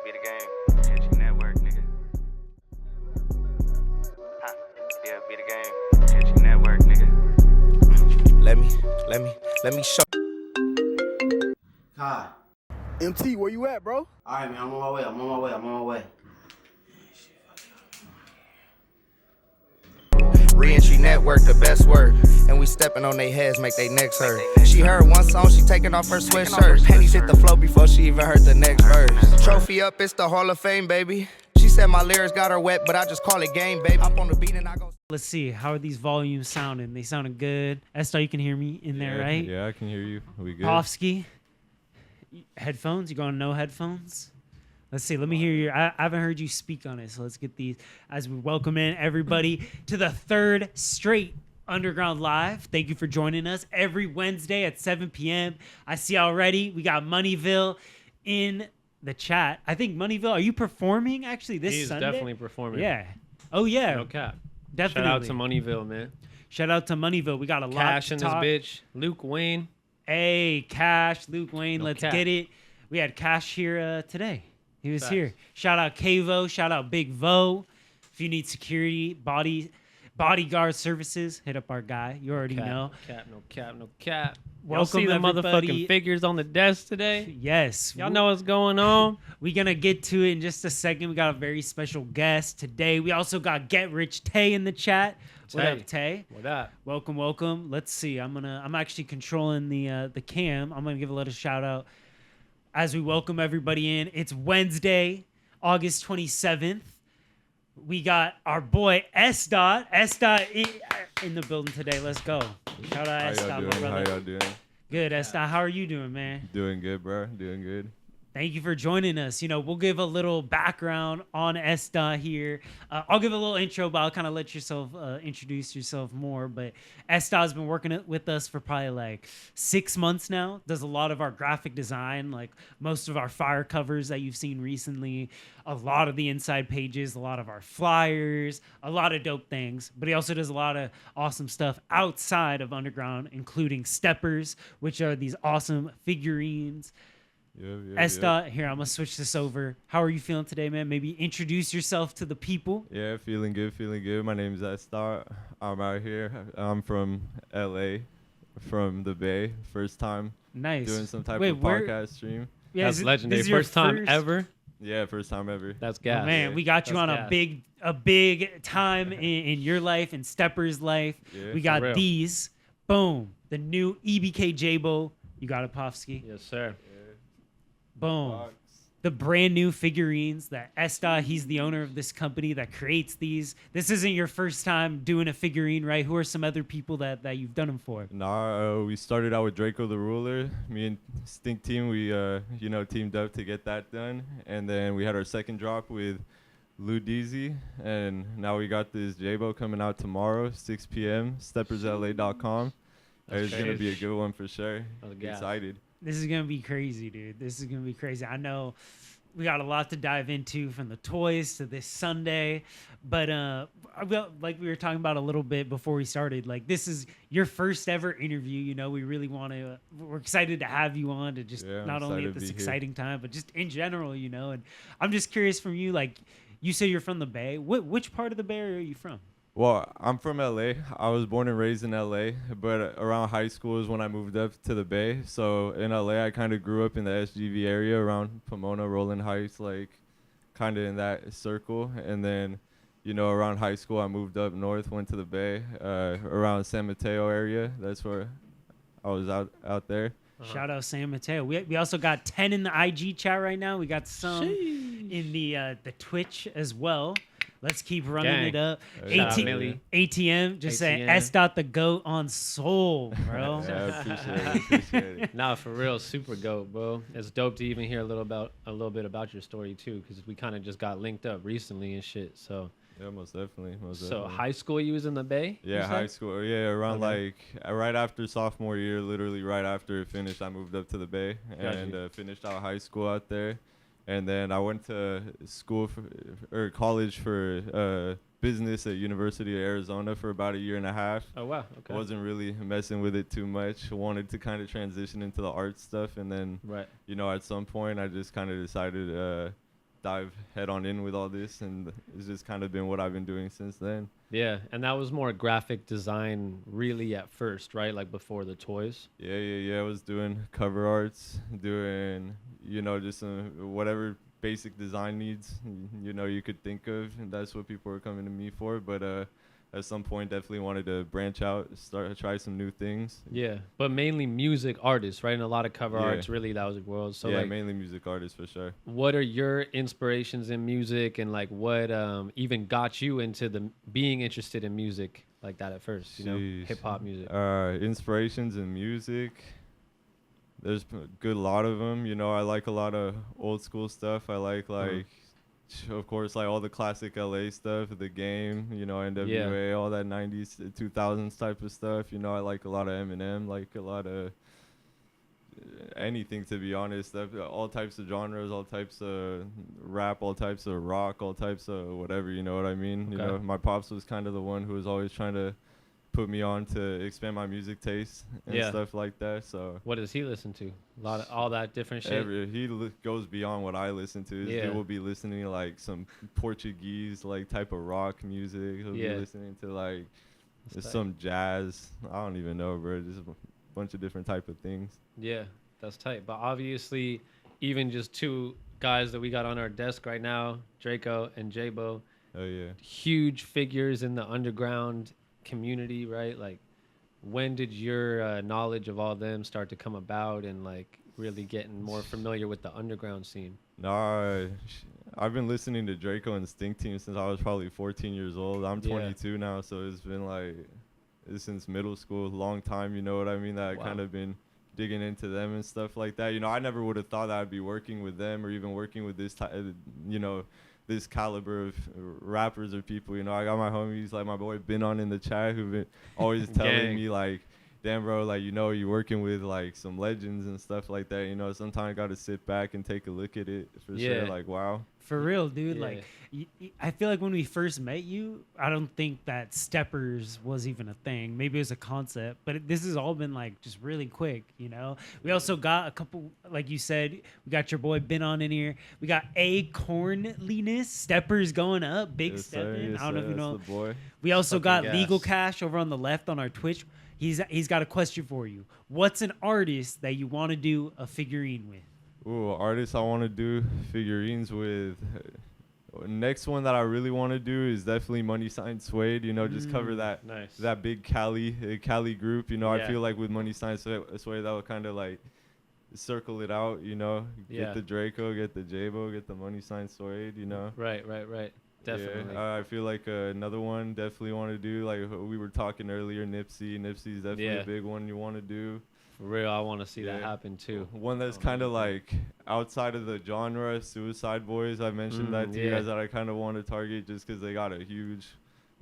be the game. Catch network, nigga. Huh. Yeah, be the game. Catch network, nigga. Let me show. Hi. MT, where you at, bro? Alright, man, I'm on my way. Re-entry network, the best word. And we stepping on they heads, make they necks hurt. She heard one song, she taking off her sweatshirt. Pennies hit the flow before she even heard the next verse. Trophy up, it's the Hall of Fame, baby. She said my lyrics got her wet, but I just call it game, baby. Up on the beat and I go. Let's see, how are these volumes sounding? They sounding good. Esther, you can hear me in there, right? Yeah, I can hear you. We good? Pofsky, headphones? You going no headphones? Let's see, let me hear your, I haven't heard you speak on it, so let's get these as we welcome in everybody to the third straight Underground Live. Thank you for joining us every Wednesday at 7 p.m. I see already we got Moneyville in the chat. I think Moneyville, are you performing actually this He's Sunday? definitely performing. Yeah. Oh, yeah. No cap. Definitely. Shout out to Moneyville, man. Shout out to Moneyville. We got a lot Cash to in this talk. bitch. Luke Wayne. Hey, Cash, Luke Wayne, No let's cap. get it. We had Cash here today. He was Facts. here. Shout out Kavo. Shout out Big Vo. If you need security, bodyguard services, hit up our guy. You already know. No cap. Y'all Welcome, see the everybody. motherfucking figures on the desk today? Yes. Y'all know what's going on? We're going to get to it in just a second. We got a very special guest today. We also got Get Rich Tay in the chat. What Tay. up, Tay? What up? Welcome. Let's see. I'm actually controlling the cam. I'm gonna give a little shout out as we welcome everybody in. It's Wednesday, August 27th. We got our boy S Dot in the building today. Let's go. Shout out S Dot, my How brother. y'all doing? Good, S Dot. How are you doing, man? Doing good, bro. Doing good. Thank you for joining us. You know, we'll give a little background on S Dot here. I'll give a little intro, but I'll kind of let yourself introduce yourself more. But S Dot has been working with us for probably like 6 months now. Does a lot of our graphic design, like most of our fire covers that you've seen recently, a lot of the inside pages, a lot of our flyers, a lot of dope things. But he also does a lot of awesome stuff outside of Underground, including STEPPERZ, which are these awesome figurines. Esta, here, I'm going to switch this over. How are you feeling today, man? Maybe introduce yourself to the people. Yeah, feeling good. My name's Star. I'm out here. I'm from LA, from the Bay. First time Nice. doing some type of podcast stream. Yeah, That's legendary. First time ever. Yeah, first time ever. That's gas. Oh, man, we got you That's on gas. a big time in your life, in Stepper's life. Yeah, we for got real. these. Boom. The new EBK Jabo. You got it, Pofsky. Yes, sir. Boom. Box. The brand new figurines that Esta, he's the owner of this company that creates these. This isn't your first time doing a figurine, right? Who are some other people that you've done them for? Nah, we started out with Draco the Ruler. Me and Stink Team, we teamed up to get that done. And then we had our second drop with Lou Deezy. And now we got this Jabo coming out tomorrow, 6 p.m., stepperzla.com. It's going to be a good one for sure. That's gas. Excited. This is going to be crazy, dude. This is going to be crazy. I know we got a lot to dive into from the toys to this Sunday. But like we were talking about a little bit before we started, like this is your first ever interview. You know, we really want to, we're excited to have you on to just not only at this exciting time, but just in general, you know. And I'm just curious from you, like you say you're from the Bay. Which part of the Bay Area are you from? Well, I'm from LA. I was born and raised in LA, but around high school is when I moved up to the Bay. So in LA, I kind of grew up in the SGV area around Pomona, Rolling Heights, like kind of in that circle. And then, around high school, I moved up north, went to the Bay, around San Mateo area. That's where I was out there. Shout out San Mateo. We also got 10 in the IG chat right now. We got some in the Twitch as well. Let's keep running it up. ATM, just saying S. the GOAT on Soul, bro. Yeah, I appreciate it. Nah, for real, super dope, bro. It's dope to even hear a little bit about your story too, because we kind of just got linked up recently and shit. So Yeah, most definitely. so high school, you was in the Bay? Yeah, you high said? school. Yeah, around right after sophomore year, literally right after it finished, I moved up to the Bay and finished out high school out there. And then I went to school college for business at University of Arizona for about a year and a half. Oh, wow. Okay. I wasn't really messing with it too much. Wanted to kind of transition into the art stuff. And then, at some point, I just kind of decided dive head on in with all this, and it's just kind of been what I've been doing since then. Yeah, and that was more graphic design really at first, right? Like before the toys. Yeah. I was doing cover arts, doing, you know, just whatever basic design needs, you know, you could think of, and that's what people were coming to me for. But at some point, definitely wanted to branch out, try some new things. Yeah, but mainly music artists, right? And a lot of cover arts, really, that was the world. So yeah, like, mainly music artists for sure. what are your inspirations in music, and like what even got you into being interested in music like that at first? You know, hip hop music. Inspirations in music. There's a good lot of them. You know, I like a lot of old school stuff. I like of course, like all the classic LA stuff, The Game, you know, NWA, all that 90s, 2000s type of stuff. You know, I like a lot of Eminem, like a lot of anything, to be honest. All types of genres, all types of rap, all types of rock, all types of whatever, you know what I mean? You know, my pops was kind of the one who was always trying to put me on to expand my music taste and stuff like that. So what does he listen to? A lot of all that different shit. He goes beyond what I listen to. He will be listening to like some Portuguese like type of rock music. He'll be listening to like some jazz. I don't even know, bro. Just a bunch of different type of things. Yeah, that's tight. But obviously, even just two guys that we got on our desk right now, Draco and J-Bo. Oh yeah. Huge figures in the underground community, right? Like, when did your knowledge of all them start to come about, and like really getting more familiar with the underground scene? Nah, I've been listening to Draco and Stink Team since I was probably 14 years old. I'm 22 now, so it's been like since middle school, long time, you know what I mean? That I kind of been digging into them and stuff like that. You know, I never would have thought that I'd be working with them or even working with this type, you know, this caliber of rappers or people. You know, I got my homies like my boy Bin on in the chat who've been always telling me like, damn bro, like, you know, you're working with like some legends and stuff like that. You know, sometimes I got to sit back and take a look at it for sure. Like, wow. For real, dude. Like, I feel like when we first met you, I don't think that STEPPERZ was even a thing. Maybe it was a concept, but this has all been like just really quick, you know? We also got a couple, like you said, we got your boy Ben on in here. We got Acornliness, STEPPERZ going up, big stepping. I don't know if you know. The boy. We also got Legal Cash over on the left on our Twitch. He's got a question for you. What's an artist that you want to do a figurine with? Ooh, artists I want to do figurines with. Next one that I really want to do is definitely Money Sign Suede. You know, just cover that that big Cali group. You know, I feel like with Money Sign Suede, that would kind of like circle it out. You know, get the Draco, get the J-Bo, get the Money Sign Suede. You know, right. Definitely. Yeah, I feel like another one definitely want to do. Like we were talking earlier, Nipsey. Nipsey's definitely a big one you want to do. For real, I want to see that happen too. One that's kind of like outside of the genre, Suicide Boys. I mentioned that to you guys that I kind of want to target just because they got a huge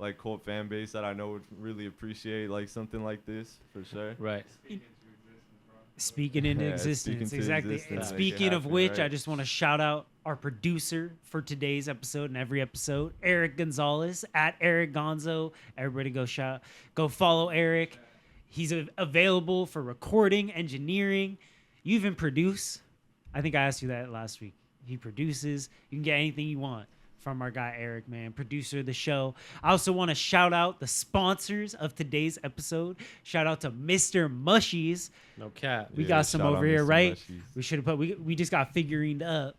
like cult fan base that I know would really appreciate like something like this for sure. Right. Speaking into existence, exactly. And speaking of which, I just want to shout out our producer for today's episode and every episode, Eric Gonzalez at Eric Gonzo. Everybody go follow Eric. He's available for recording, engineering. You even produce. I think I asked you that last week. He produces. You can get anything you want from our guy Eric, man, producer of the show. I also want to shout out the sponsors of today's episode. Shout out to Mr. Mushies. No cap. We got some over here, right? Mushies. We should have put. We just got figurined up.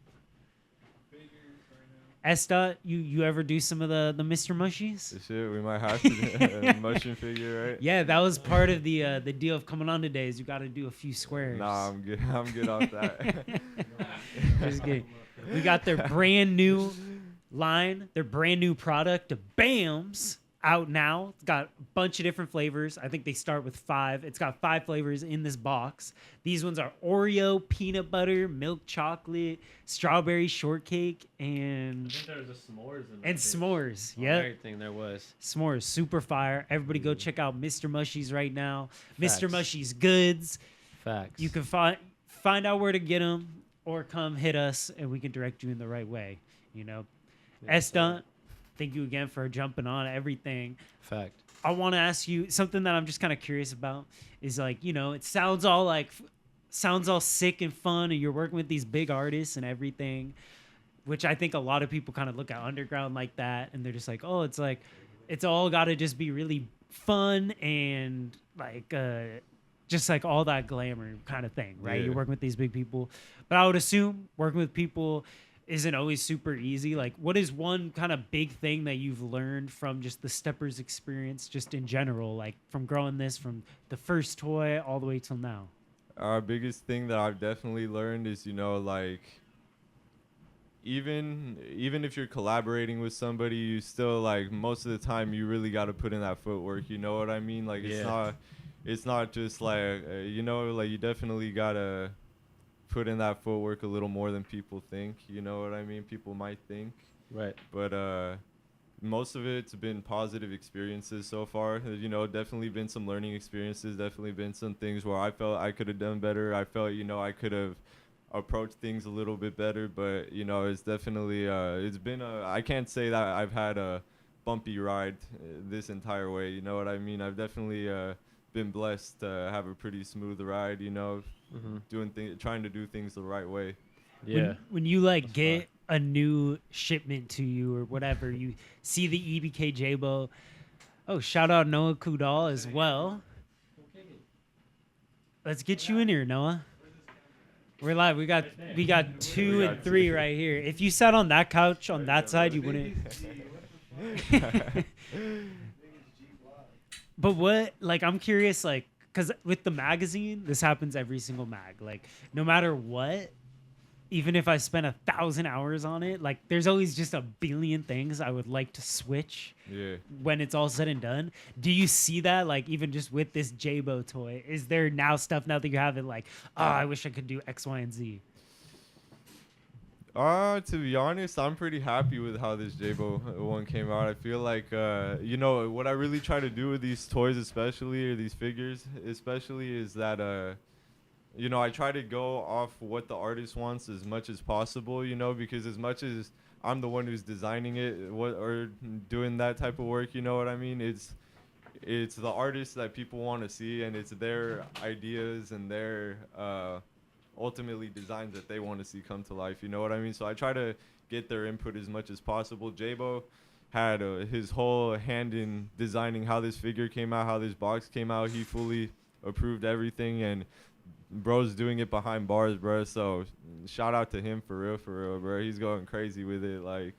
Esta, you ever do some of the Mr. Mushies? Shit, we might have to mushroom figure, right? Yeah, that was part of the deal of coming on today. Is you got to do a few squares. Nah, I'm good. I'm good off that. Just kidding. We got their brand new line, their brand new product, the BAMs, out now. It's got a bunch of different flavors. I think they start with 5. It's got 5 flavors in this box. These ones are Oreo, peanut butter, milk chocolate, strawberry shortcake, and I think there was a s'mores in and s'mores. Yeah, everything there was. S'mores, super fire. Everybody go check out Mr. Mushies right now. Facts. Mr. Mushies goods. Facts. You can find out where to get them, or come hit us, and we can direct you in the right way. You know, Esta. Thank you again for jumping on everything. Fact. I want to ask you something that I'm just kind of curious about is like, you know, it sounds all sick and fun and you're working with these big artists and everything. which I think a lot of people kind of look at underground like that, and they're just like, oh, it's like it's all got to just be really fun and like just like all that glamour kind of thing, right? Yeah. You're working with these big people, but I would assume working with people isn't always super easy. Like, what is one kind of big thing that you've learned from just the Steppers experience, just in general, like from growing this from the first toy all the way till now? Our biggest thing that I've definitely learned is, you know, like even if you're collaborating with somebody, you still like most of the time you really got to put in that footwork. You know what I mean? Like it's not just like you know, like you definitely gotta put in that footwork a little more than people think. You know what I mean? People might think, Right. but most of it's been positive experiences so far. You know, definitely been some learning experiences. Definitely been some things where I felt I could have done better. I felt, you know, I could have approached things a little bit better. But you know, it's definitely it's been I can't say that I've had a bumpy ride this entire way. You know what I mean? I've definitely been blessed to have a pretty smooth ride. You know, trying to do things the right way. Yeah. When you like get a new shipment to you or whatever, you see the EBK J-Bo. Oh, shout out Noah Kudal as well. Let's get you in here, Noah. We're live. We got 2 and 3 right here. If you sat on that couch on that side, you wouldn't. But what, like, I'm curious, like, because with the magazine, this happens every single mag. Like, no matter what, even if I spent 1,000 hours on it, like, there's always just a billion things I would like to switch when it's all said and done. Do you see that, like, even just with this J-Bo toy? Is there now stuff now that you have it, like, oh, I wish I could do X, Y, and Z? To be honest, I'm pretty happy with how this J-Bo one came out. I feel like, you know, what I really try to do with these toys especially, or these figures especially, is that, you know, I try to go off what the artist wants as much as possible, you know, because as much as I'm the one who's designing it or doing that type of work, you know what I mean? It's the artists that people want to see, and it's their ideas and their ultimately designs that they want to see come to life, you know what I mean? So I try to get their input as much as possible. J-Bo had his whole hand in designing how this figure came out, how this box came out. He fully approved everything, and bro's doing it behind bars, bro. So shout out to him for real, bro. He's going crazy with it. Like,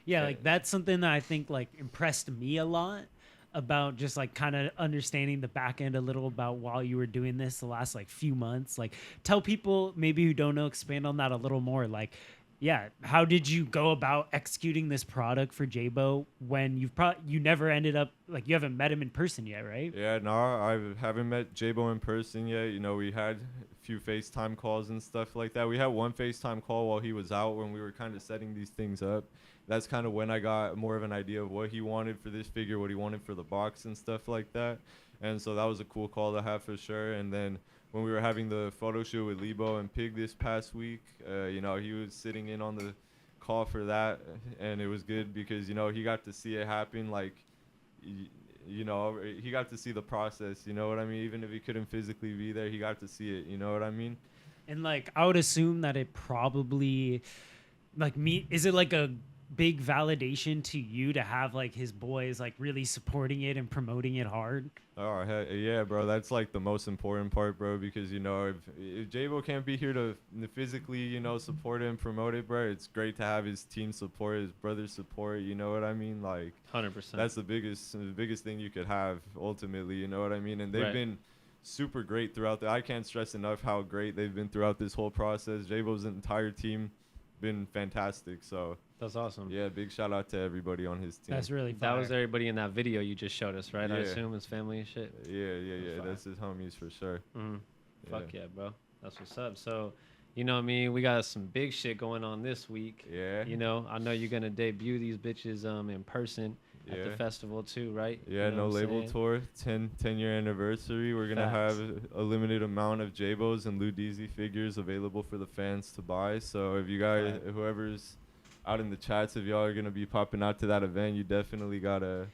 yeah, like that's something that I think like impressed me a lot about just like kind of understanding the back end a little about while you were doing this the last like few months. Like, tell people maybe who don't know, expand on that a little more. Like, yeah, how did you go about executing this product for J-Bo when you never ended up, like, you haven't met him in person yet, right? yeah, no, I haven't met J-Bo in person yet. You know, we had a few FaceTime calls and stuff like that. We had one FaceTime call while he was out when we were kind of setting these things up. That's kind of when I got more of an idea of what he wanted for this figure, what he wanted for the box and stuff like that. And so that was a cool call to have for sure. And then when we were having the photo shoot with Lebo and Pig this past week, you know, he was sitting in on the call for that, and it was good because, you know, he got to see it happen. Like, you know, he got to see the process, you know what I mean? Even if he couldn't physically be there, he got to see it, you know what I mean? And like, I would assume that it probably, like, is it like a big validation to you to have like his boys like really supporting it and promoting it hard? Oh, yeah, bro. That's like the most important part, bro, because, you know, if J-Bo can't be here to physically, you know, support it and promote it, bro, it's great to have his team support, his brother's support, you know what I mean? Like, 100%. that's the biggest thing you could have ultimately, you know what I mean? And they've been super great throughout I can't stress enough how great they've been throughout this whole process. J-Bo's entire team been fantastic. So that's awesome. yeah, big shout out to everybody on his team. That's really fire. That was everybody in that video you just showed us, right? Yeah. I assume his family and shit. Yeah. That's his homies for sure. Fuck yeah, bro. That's what's up. So, you know what I mean? We got some big shit going on this week. Yeah. You know, I know you're going to debut these bitches in person at the festival too, right? Yeah, you know No Label Tour, 10-year anniversary. We're going to have a limited amount of J-Bos and Lou Deezy figures available for the fans to buy. So if you guys, whoever's out in the chats, if y'all are going to be popping out to that event, you definitely gotta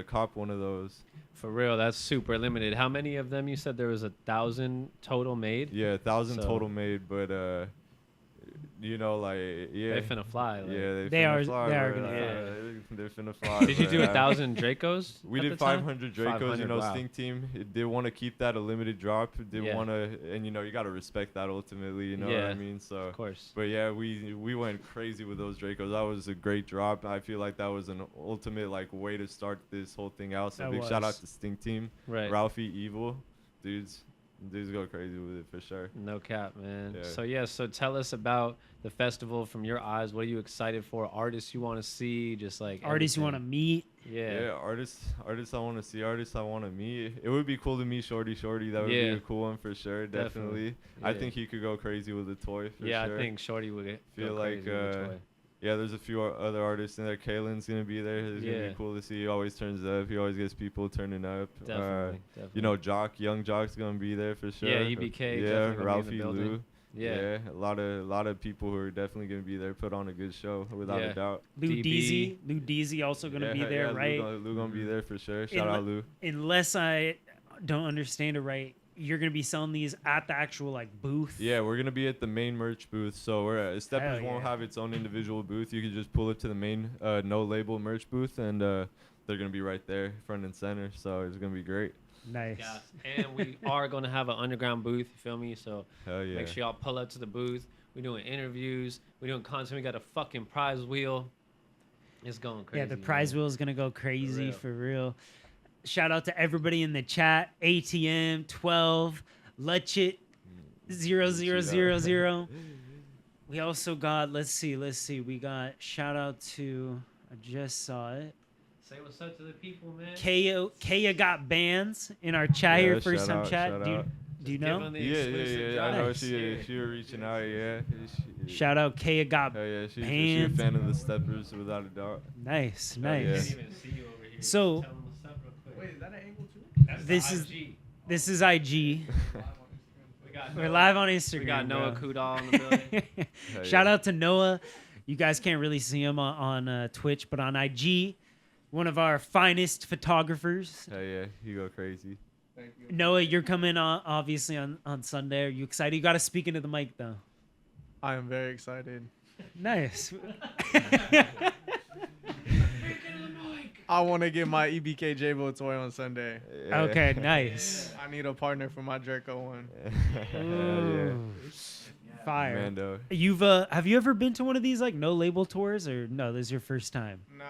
cop one of those. For real, that's super limited. How many of them? You said there was 1,000 total made? Yeah, 1,000 total made, but you know, like yeah, They finna fly. Like. yeah, They finna are- fly, they are bro. gonna They're finna fly. Did you bro. do 1,000 Dracos? We at did the time? 500 Dracos. 500, You know, wow. Stink Team it did want to keep that a limited drop. Did Yeah. want to, and you know, you got to respect that ultimately. You know what Yeah, I mean? So, Of course. but yeah, we went crazy with those Dracos. That was a great drop. I feel like that was an ultimate like way to start this whole thing out. So That big shout out was. to Stink Team, Right. Ralphie, Evil, dudes go crazy with it for sure. No cap, man. Yeah. So tell us about the festival from your eyes. What are you excited for? Artists you want to see? Just like Artists you want to everything. meet. Yeah. Artists I want to see, artists I want to meet. It would be cool to meet Shorty. That would Yeah. be a cool one for sure. Definitely. I Yeah. think he could go crazy with a toy for Yeah, sure. I think Shorty would Feel go like, crazy with the toy. Yeah, there's a few other artists in there. Kalen's gonna be there. It's gonna Yeah. be cool to see. He always turns up. He always gets people turning up. Definitely. You know, Young Jock's gonna be there for sure. Yeah, EBK Yeah, definitely gonna be in the Ralphie building. Lou. Yeah. A lot of people who are definitely gonna be there. Put on a good show without Yeah. a doubt. Lou DB. Deezy also gonna Yeah, be there, yeah, right? Lou gonna be there for sure. In Shout out le- Lou. Unless I don't understand it right, you're gonna be selling these at the actual like booth. Yeah, we're gonna be at the main merch booth. So we're Steppers Hell won't yeah. have its own individual booth. You can just pull it to the main no label merch booth, and they're gonna be right there, front and center. So it's gonna be great. Nice. Yeah. And we are gonna have an underground booth. You feel me? So Hell yeah. make sure y'all pull up to the booth. We're doing interviews. We're doing content. We got a fucking prize wheel. It's going crazy. Yeah, the prize man. wheel is gonna go crazy real. for real. Shout out to everybody in the chat. ATM 12, Lutchit 0000. We also got let's see. We got shout out to I just saw it. Say what's up to the people, man. Kaya got bands in our chat Yeah, here. First shout time out, chat. shout Do you, out. do you Give know? them the Yeah. exclusive I know Nice. she was reaching out. Yeah. Shout out Kaya got Hell yeah, she's a bands. fan of the Steppers without a doubt. Nice, yeah. I can't nice. even see you over here. So- Tell them what's up real quick. Wait, is that an angle too? That's This the is- IG. This is IG. We got We're Noah. live on Instagram. We got Noah bro. Kudal in the building. Hell Shout yeah. out to Noah. You guys can't really see him on Twitch, but on IG, one of our finest photographers. Hell yeah, you go crazy. Thank you. Noah, you're coming obviously on Sunday. Are you excited? You got to speak into the mic though. I am very excited. Nice. I want to get my EBK J-Bo toy on Sunday. Yeah. Okay, nice. I need a partner for my Draco one. Hell yeah. Ooh, Fire. Mando. You've have you ever been to one of these like no label tours or no? This is your first time. Nah,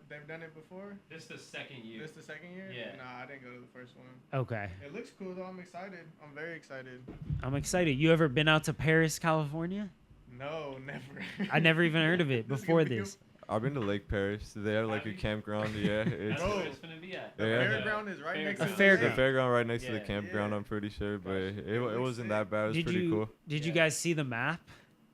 they've done it before. This the second year. This the second year? Yeah. Nah, I didn't go to the first one. Okay, It looks cool though. I'm excited. I'm very excited. I'm excited. You ever been out to Paris, California? No, never. I never even heard of it This is before gonna be this. I've been to Lake Paris. They have like a campground. Yeah, it's That's Bro. where it's gonna be at. The Yeah. fairground is right next A to the fairground. the lake. fairground right next to the Yeah. campground. Yeah. I'm pretty sure, but Gosh, it looks wasn't sick. that bad. It was Did pretty you cool. did you Yeah. guys see the map?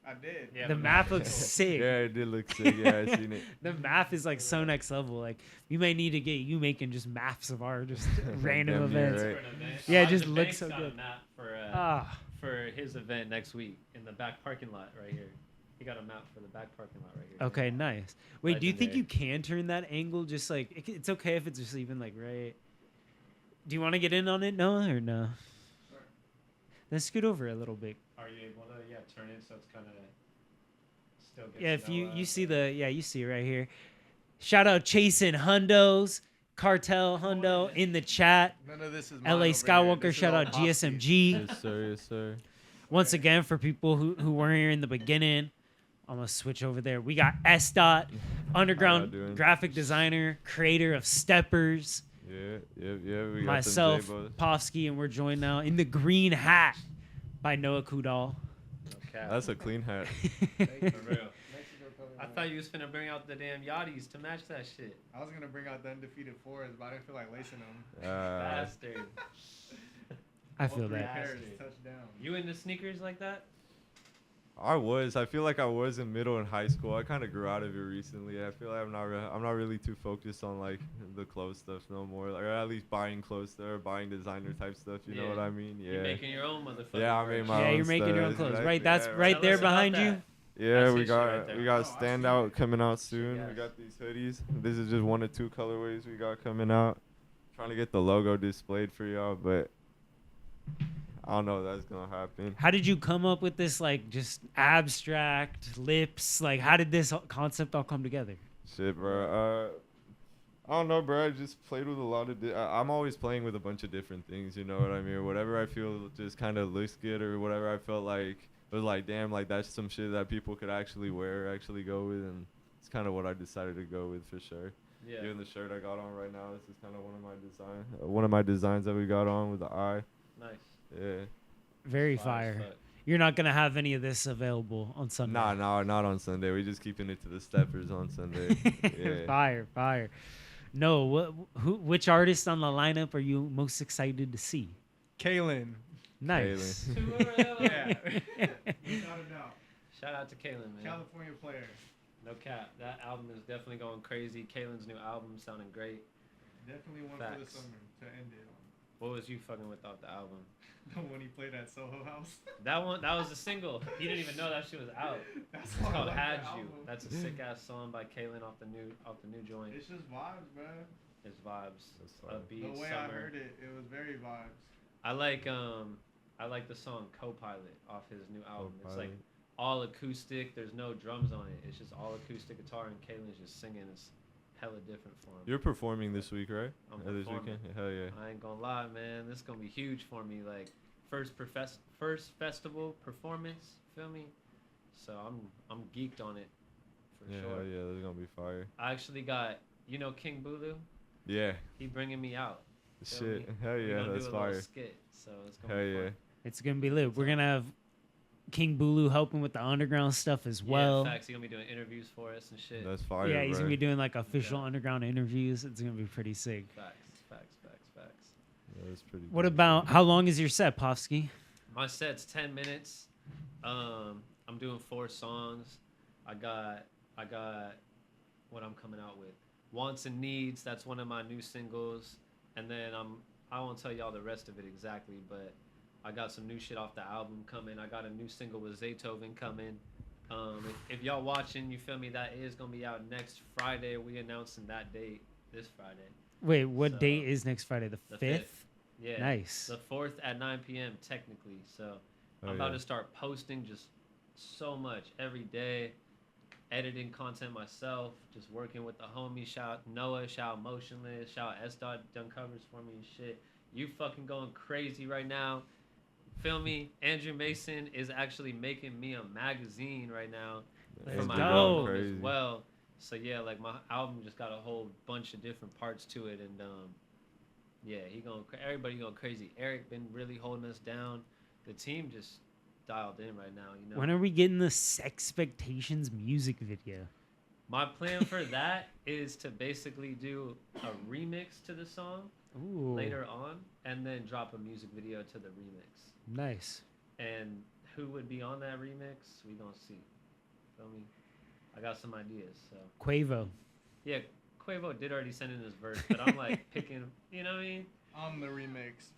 I did. Yeah, The but map not looks cool. sick. Yeah, it did look sick. Yeah, I seen it. The map is like so next level. Like we may need to get you making just maps of our just random Damn near, events. right? For an event. Yeah, it Elijah just looks Banks so got good. A map for Ah, for his event next week in the back parking lot right here. He got a map for the back parking lot right here. okay, nice. Wait, do you think Legendary. you can turn that angle? Just like it's okay if it's just even like right. Do you want to get in on it, Noah, or no? Then scoot over a little bit. Are you able to turn it so it's kind of still gets Yeah, if no, you see you see it right here. Shout out Chasing Hundos, Cartel Hundo in the chat. None of this is mine LA over here. Skywalker, This is shout all out Bob's GSMG. Yes, sir. Yes, sir. Once again, for people who weren't here in the beginning, I'm gonna switch over there. We got S. Dot, How y'all underground doing? graphic designer, creator of Steppers, Yeah. We got myself, Some J-Bos. Povsky, and we're joined now in the green hat by Noah Kudal. Okay. That's a clean hat. For real. I thought you was finna bring out the damn yachties to match that shit. I was gonna bring out the undefeated fours, but I didn't feel like lacing them. Bastard. I feel Well, that. Paris Bastard. touchdown. You into sneakers like that? I feel like I was in middle and high school. I kind of grew out of it recently. I feel like I'm not really too focused on like the clothes stuff no more, or at least buying clothes or buying designer type stuff. You know Yeah. what I mean? You're Yeah. making your own motherfucker. Yeah, I made my Yeah, own you're making your own stuff. clothes, Exactly. right? That's Yeah, right Tell there us about behind that. you. Yeah, That's we his shit got right there. we got Oh, I see standout it. coming out soon. Yes. We got these hoodies. This is just one of two colorways we got coming out. Trying to get the logo displayed for y'all, but I don't know if that's gonna happen. How did you come up with this like just abstract lips? Like how did this concept all come together? Shit, bro. I don't know, bro. I just played with a lot of. I'm always playing with a bunch of different things. You know what I mean? Whatever I feel just kind of looks good, or whatever I felt like was like, damn, like that's some shit that people could actually wear, actually go with, and it's kind of what I decided to go with for sure. Yeah. Even the shirt I got on right now, this is kind of one of my designs that we got on with the eye. Nice. Yeah. Very Fire as fire. fuck. You're not gonna have any of this available on Sunday. Nah, not on Sunday. We just keeping it to the STEPPERZ on Sunday. Yeah. Fire. No, which artist on the lineup are you most excited to see? Kalen. Nice. Yeah. Without a doubt. Shout out to Kalen, man. California player. No cap. That album is definitely going crazy. Kalen's new album sounding great. Definitely one for the Facts. summer to end it on. What was you fucking with off the album? When he played at Soho House. That was a single. You didn't even know that shit was out. That's It's why I called like Had the You. album. That's a sick ass song by Kalen off the new joint. It's just vibes, bro. It's vibes. That's fire. Upbeat, The way summer. I heard it, it was very vibes. I like the song Copilot off his new album. It's like Copilot. all acoustic. There's no drums on it. It's just all acoustic guitar and Kalen's just singing. It's hella different for him. You're performing this week, right? I'm This performing. weekend? Hell yeah. I ain't gonna lie, man. This is gonna be huge for me. Like first festival performance. Feel me? So I'm geeked on it for Yeah, sure. hell yeah. This is gonna be fire. I actually got King Bulu. Yeah. He bringing me out. Feel Shit. me? Hell We yeah. gonna That's do a little fire. skit, so it's gonna Hell be yeah. fun. It's gonna be lit. We're gonna have King Bulu helping with the underground stuff as well. Yeah, facts. He's gonna be doing interviews for us and shit. That's fire. Yeah, he's bro. gonna be doing like official Yeah. underground interviews. It's gonna be pretty sick. Facts. Yeah, that's pretty. What good. about how long is your set, Povsky? My set's 10 minutes. I'm doing 4 songs. I got what I'm coming out with. Wants and Needs, that's one of my new singles. And then I won't tell y'all the rest of it exactly, but I got some new shit off the album coming. I got a new single with Zaytoven coming. If y'all watching, you feel me, that is gonna be out next Friday. We announcing that date this Friday. Wait, what So, date is next Friday? The the 5th? Yeah. Nice. The 4th at 9 p.m. technically. So Oh, I'm about yeah. to start posting just so much every day, editing content myself, just working with the homies. Shout out Noah, shout out Motionless, shout out S. Done covers for me and shit. You fucking going crazy right now. Feel me? Andrew Mason is actually making me a magazine right now for Let's my go. album Crazy. as well. So yeah, like my album just got a whole bunch of different parts to it, and yeah, everybody going crazy. Eric been really holding us down. The team just dialed in right now, you know. When are we getting the Sexpectations music video? My plan for that is to basically do a remix to the song Ooh, later on, and then drop a music video to the remix. nice. And who would be on that remix? We gonna see. Feel me? I got some ideas. So Quavo. yeah, Quavo did already send in his verse, but I'm like picking. You know what I mean? On the remix.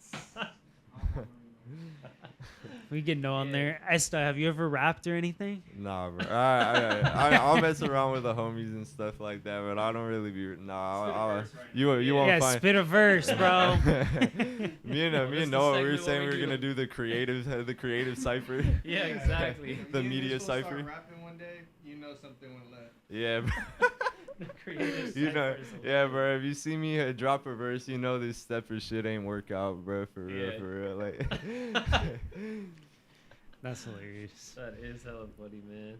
We can know on Yeah. there. Esta, have you ever rapped or anything? Nah, bro. I'll mess around with the homies and stuff like that, but I don't really be. Nah, you won't Yeah, find. spit a verse, bro. me and That's the Noah, we segment were where saying we we were do- gonna do the creative cipher. Yeah, exactly. The If media you're supposed to cipher. start rapping one day, you know something went left. Yeah, The creative you know, ciphers and yeah, shit. bro. If you see me drop a verse, you know this stepper shit ain't work out, bro. For Yeah. real, like. That's hilarious. That is hella funny, man.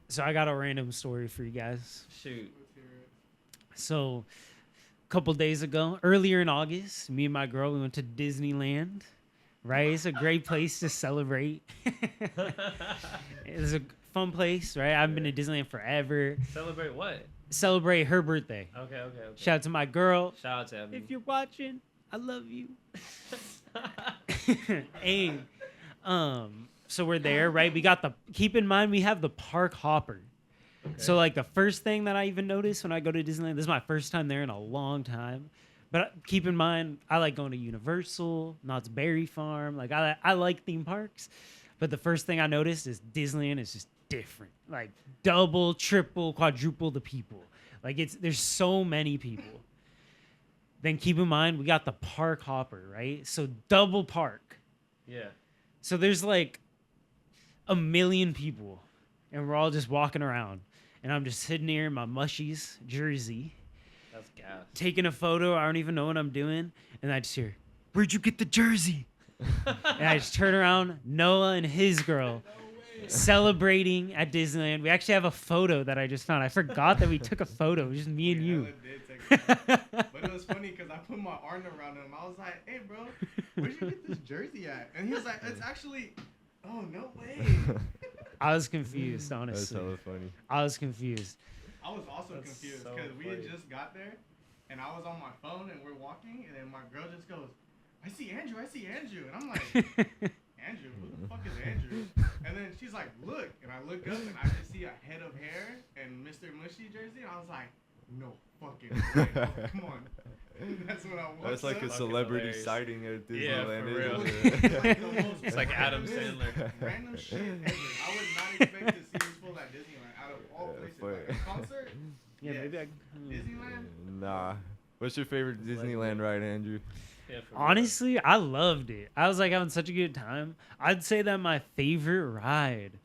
So I got a random story for you guys. Shoot. Let's hear it. So a couple days ago, earlier in August, me and my girl, we went to Disneyland. Right? It's a great place to celebrate. It's a fun place, right? I've been to Disneyland forever. Celebrate what? Celebrate her birthday. Okay. Shout out to my girl. Shout out to Ebony. If you're watching, I love you. And so we're there, right? Keep in mind we have the park hopper. So like the first thing that I even noticed when I go to Disneyland, this is my first time there in a long time. But keep in mind, I like going to Universal, Knott's Berry Farm. Like I like theme parks. But the first thing I noticed is Disneyland is just different. Like double, triple, quadruple the people. Like there's so many people. Then keep in mind we got the park hopper, right? So double park. Yeah. So there's like a million people, and we're all just walking around, and I'm just sitting here in my Mushies jersey, That's gas. taking a photo. I don't even know what I'm doing, and I just hear, "Where'd you get the jersey?" And I just turn around, Noah and his girl celebrating at Disneyland. We actually have a photo that I just found. I forgot that we took a photo. It was just me and you. But it was funny because I put my arm around him. I was like, "Hey, bro, where'd you get this jersey at?" And he was like, "It's actually, oh no way." I was confused, That's honestly. hella funny. I was confused. I was also That's confused so because we had funny. just got there, and I was on my phone, and we're walking, and then my girl just goes, I see Andrew, and I'm like, Andrew, who the fuck is Andrew? And then she's like, look, and I look up, and I just see a head of hair and Mr. Mushy jersey, and I was like, no fucking way, come on. That's what I was. That's like a Fucking celebrity hilarious. sighting at Yeah, Disneyland. for real. isn't it? Like the most It's like Adam random- Sandler. Random shit ever. I would not expect to see this fool at Disneyland out of all Yeah, places. Like a concert, Yeah, yes. maybe I. Disneyland. Nah. What's your favorite Disneyland ride, Andrew? Yeah, for real. Honestly, I loved it. I was like having such a good time. I'd say that my favorite ride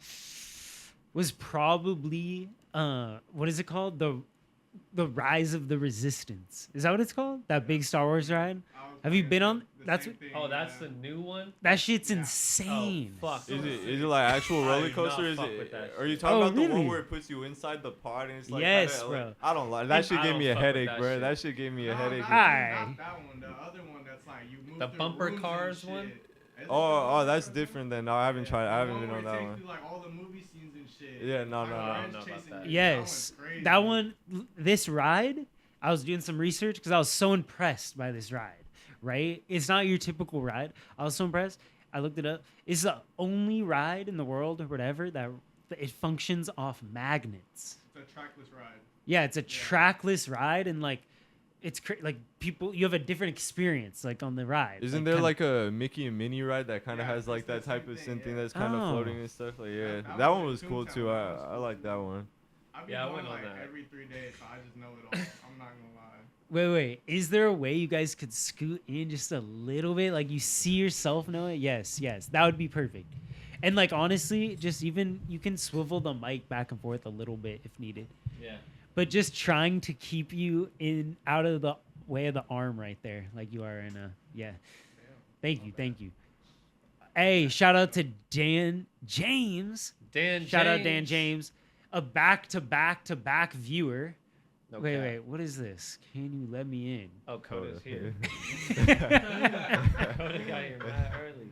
was probably what is it called? The Rise of the Resistance. Is that what it's called? That big Star Wars ride? Have you been on? That's what, Oh, that's the new one? that shit's Yeah. insane. Oh, fuck. Is it like actual I roller do coaster? not Is fuck it? with that Are you shit. talking Oh, about the really? one where it puts you inside the pod and it's like Yes, kinda, bro. Like, I don't like that. Shit I gave don't me a fuck with headache, that bro. shit. That shit gave me a headache. Not Aye. that one. The other one that's like you move The through bumper rooms and cars shit. one? Is it the Oh, bumper that's cars different one? then. No, I haven't tried. I The haven't been where on it that takes one. through, like all the movie scenes and shit. Yeah, no, Like, no, no. friends I don't know about chasing that. you. Yes, That one's crazy. that one. This ride, I was doing some research because I was so impressed by this ride. Right? It's not your typical ride. I was so impressed. I looked it up. It's the only ride in the world or whatever that it functions off magnets. It's a trackless ride. Yeah, it's a trackless ride, and like, it's like people. You have a different experience like on the ride. Isn't like, there kinda- like a Mickey and Minnie ride that kind of Yeah, has like it's the that type same of thing, thing yeah. that's kind of Oh. floating and stuff? Like yeah, that that was one in was cool Toontown too. when I was I like that one. I've been Yeah, I going went on like that. every 3 days, so I just know it all. I'm not gonna lie. Wait. Is there a way you guys could scoot in just a little bit, like you see yourself know it? Yes, that would be perfect. And like honestly, just even you can swivel the mic back and forth a little bit if needed. Yeah. But just trying to keep you in out of the way of the arm right there, like you are in a Thank you. Hey, shout out to Dan James. Shout out Dan James, a back-to-back viewer. No Wait, cap. what is this? Can you let me in? Oh, Coda's here. Okay. Coda got here mad early.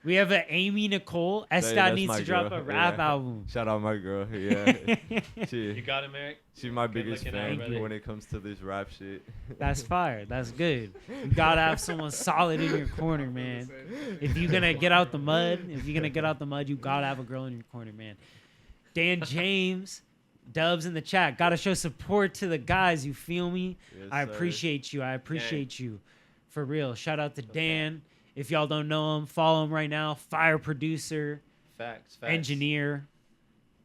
We have a Amy Nicole. Estat that's needs my to drop girl, a rap yeah. album. Shout out my girl. Yeah, You she got him, Eric? she's my Good biggest looking out, fan brother. when it comes to this rap shit. That's fire. That's good. You gotta have someone solid in your corner, man. If you're gonna get out the mud, you gotta have a girl in your corner, man. Dan James, Dubs in the chat. Gotta show support to the guys. You feel me? Yes, I sir. appreciate you. For real. Shout out to Dan. If y'all don't know him, follow him right now. Fire producer, Facts. engineer.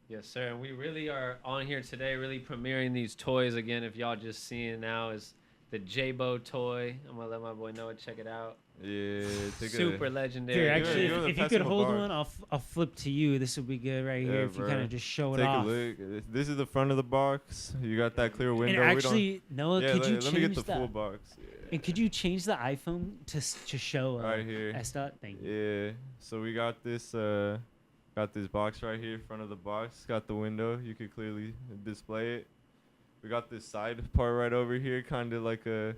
Yes, sir. And we really are on here today, really premiering these toys again. If y'all just seeing now is the J-Bo toy. I'm gonna let my boy Noah check it out. Yeah, take Super a, legendary. Here, Yeah, actually, you wanna if you pass could him a hold bar? one, I'll flip to you. This would be good right here Yeah, if you bro. kind of just show it take off. a look. This is the front of the box. You got that clear window. And We don't- actually, Noah, yeah, could you let change me get the that? full box. And could you change the iPhone to show Right here. Estat? Thank you. Yeah. So we got this box right here, front of the box. Got the window. You could clearly display it. We got this side part right over here, kind of like a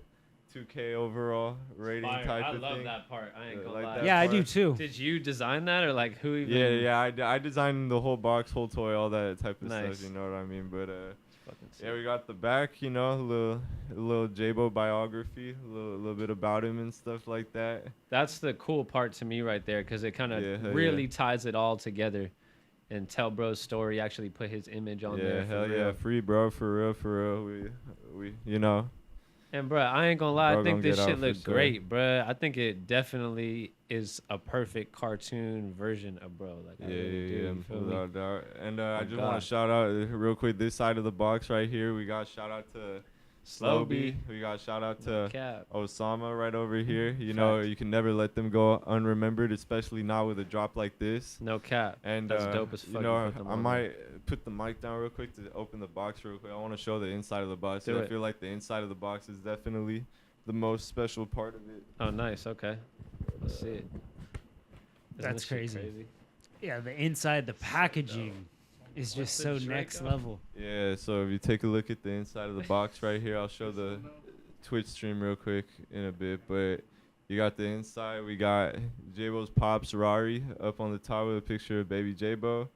2K overall rating Fire. type I of love thing. that part. I ain't gonna Like lie. that Yeah, I do part. too. Did you design that or like who even? Yeah. I designed the whole box, whole toy, all that type of Nice. stuff. You know what I mean? But Fucking sick. yeah, we got the back. You know, a little J-Bo biography, a little bit about him and stuff like that. That's the cool part to me right there because it kind of Yeah, hell really yeah. ties it all together. And tell bro's story, actually put his image on Yeah, there. hell for yeah, real. free bro, for real. We you know. And bro, I ain't gonna lie, I Bro think gonna this get shit out for looks sure. great, bro. I think it definitely is a perfect cartoon version of bro. Like, I Yeah, really do, you feel me? without doubt. And I Oh, just want God. to shout out real quick this side of the box right here. We got shout out to Slow B. B. We got shout out No to cap. Osama right over here. You know, Facts. you can never let them go unremembered, especially not with a drop like this. No cap. And That's dope as you fuck. know, You put them I on might put the mic down real quick to open the box real quick. I want to show the inside of the box. Do I it. feel like the inside of the box is definitely the most special part of it. Oh, nice. Okay. Let's see it. Isn't That's this shit crazy. Yeah, the inside, the packaging is just so the next Draco? level. Yeah, so if you take a look at the inside of the box right here, I'll show the Twitch stream real quick in a bit, but you got the inside. We got J-Bo's Pops Rari up on the top with a picture of baby J-Bo.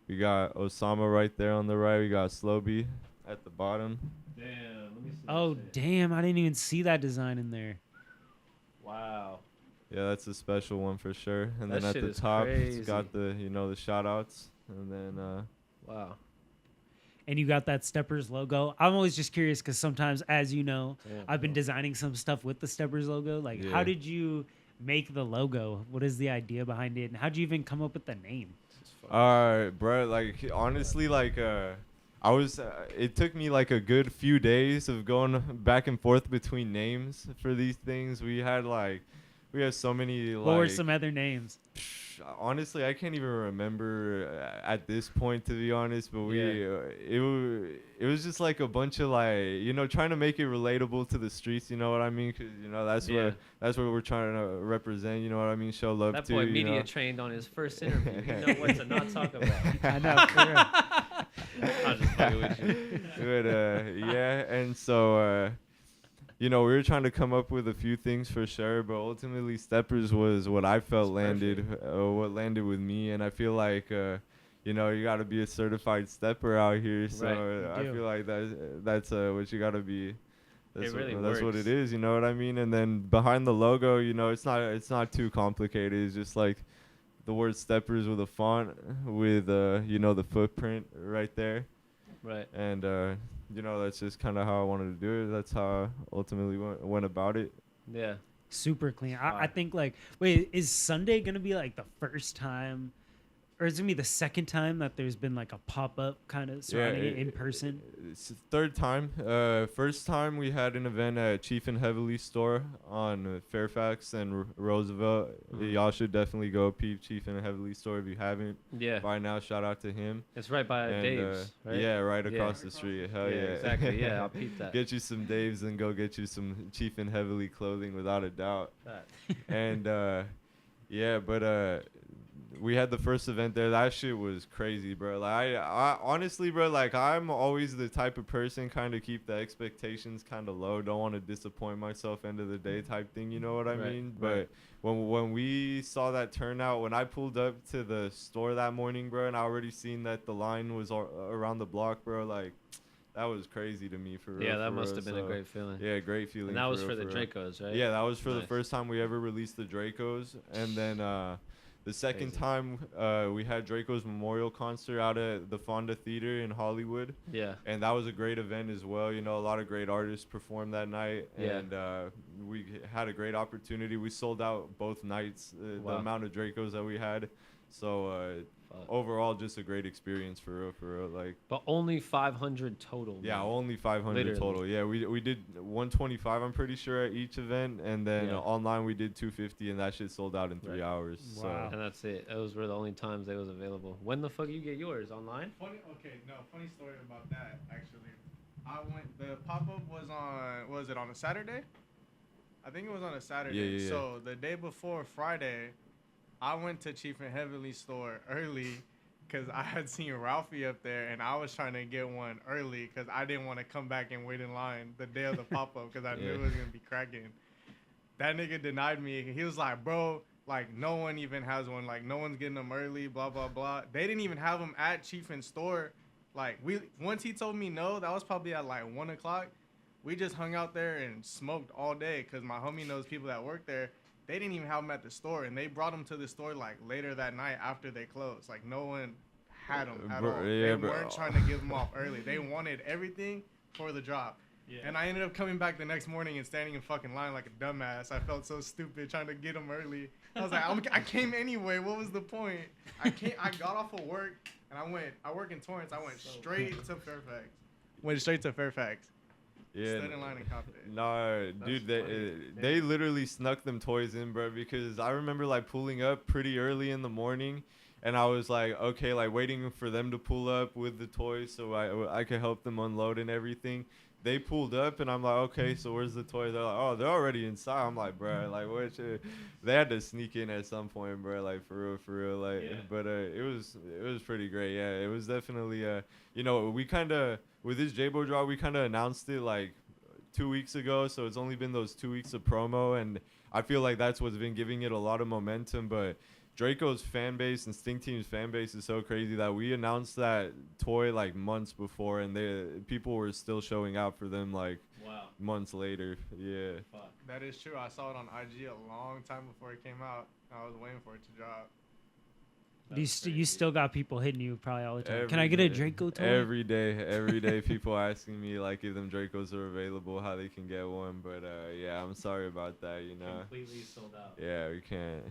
We got Osama right there on the right. We got Slowby at the bottom. Damn. Let me see. Oh, damn. I didn't even see that design in there. Wow. Yeah, that's a special one for sure. And That then at shit the is top, crazy. it's got the, you know, the shout outs. And then, Wow. And you got that Steppers logo. I'm always just curious because sometimes, as you know, Damn, I've been bro. designing some stuff with the Steppers logo. Like, Yeah. how did you make the logo? What is the idea behind it? And how did you even come up with the name? bro, like, honestly, like, I was, it took me like a good few days of going back and forth between names for these things. We had so many, What were like, some other names? honestly, I can't even remember at this point, to be honest. But it was just like a bunch of, like, you know, trying to make it relatable to the streets. You know what I mean? 'Cause, you know, that's what we're trying to represent. You know what I mean? Show love That to. boy you media know? trained on his first interview. You know what to not talk about. I know, for real. I'm just fucking with you. But yeah, and so you know, we were trying to come up with a few things for sure, but ultimately Steppers was what I felt what landed with me. And I feel like you know, you got to be a certified stepper out here, so Right, you I do. feel like that's what you got to be. That's really that's what works. it is, you know what I mean? And then behind the logo, you know, it's not too complicated. It's just like the word Steppers with a font with you know, the footprint right there. Right. And you know, that's just kind of how I wanted to do it. That's how I ultimately went about it. Yeah. Super clean. I Fire. think, like, wait, is Sunday going to be like the first time, or is it going to be the second time that there's been like a pop-up kind of surrounding it in person? It's the third time. First time we had an event at Chief and Heavily store on Fairfax and Roosevelt. Y'all should definitely go peep Chief and Heavily store if you haven't Yeah. by now. Shout out to him. It's right by And, Dave's, right? Yeah, right Yeah. across the street. Hell Yeah, yeah. exactly. Yeah, I'll peep that. Get you some Dave's and go get you some Chief and Heavily clothing without a doubt. That. And yeah, but we had the first event there. That shit was crazy, bro. Like I honestly, bro, like I'm always the type of person kind of keep the expectations kind of low. Don't want to disappoint myself end of the day type thing. You know what I Right, mean? right. But when we saw that turnout, when I pulled up to the store that morning, bro, and I already seen that the line was around the block, bro, like that was crazy to me for real. Yeah, that for must real. have been a So, great feeling. Yeah, great feeling. And that was real, for the real. Dracos, right? Yeah, that was for the Nice. first time we ever released the Dracos, and then the second Crazy. time we had Draco's memorial concert out at the Fonda Theater in Hollywood, Yeah. and that was a great event as well. You know, a lot of great artists performed that night, Yeah. and we had a great opportunity. We sold out both nights, the Wow. amount of Dracos that we had. So Fuck. overall, just a great experience for real. Like, But only 500 total. yeah, man. only 500 Literally. total. Yeah, we did 125, I'm pretty sure, at each event, and then Yeah. online we did 250, and that shit sold out in 3 Right. hours. Wow. And that's it. Those were the only times they was available. When the fuck you get yours? Online? Funny story about that, actually. The pop-up was was it on a Saturday? I think it was on a Saturday. Yeah. So the day before Friday, I went to Chief and Heavenly store early because I had seen Ralphie up there, and I was trying to get one early because I didn't want to come back and wait in line the day of the pop-up because I knew it Yeah. was going to be cracking. That nigga denied me. He was like, bro, like, no one even has one. Like, no one's getting them early, blah, blah, blah. They didn't even have them at Chief and store. Like, once he told me no, that was probably at, like, 1 o'clock. We just hung out there and smoked all day because my homie knows people that work there. They didn't even have them at the store, and they brought them to the store, like, later that night after they closed. Like, no one had them at Bro, all. yeah, They bro. weren't trying to give them off early. They wanted everything for the drop. Yeah. And I ended up coming back the next morning and standing in fucking line like a dumbass. I felt so stupid trying to get them early. I was like, I came anyway. What was the point? I got off of work and I work in Torrance. I went straight to Fairfax. Went straight to Fairfax. Yeah. Stood in line and copped it. Nah, dude, they literally snuck them toys in, bro. Because I remember like pulling up pretty early in the morning, and I was like, okay, like waiting for them to pull up with the toys so I could help them unload and everything. They pulled up, and I'm like, okay, so where's the toys? They're like, oh, they're already inside. I'm like, bro, like what? They had to sneak in at some point, bro. Like for real, like. Yeah. But it was pretty great. Yeah, it was definitely you know, we kind of with this J-Bo drop, we kind of announced it like 2 weeks ago, so it's only been those 2 weeks of promo, and I feel like that's what's been giving it a lot of momentum. But Draco's fan base and Sting Team's fan base is so crazy that we announced that toy like months before, and people were still showing out for them like Wow. months later. Yeah. Fuck. That is true. I saw it on IG a long time before it came out. I was waiting for it to drop. You still got people hitting you probably all the time. Can Every I get a day. Draco toy? Every day, people asking me like if them Dracos are available, how they can get one. But yeah, I'm sorry about that. You know. Completely sold out. Yeah, we can't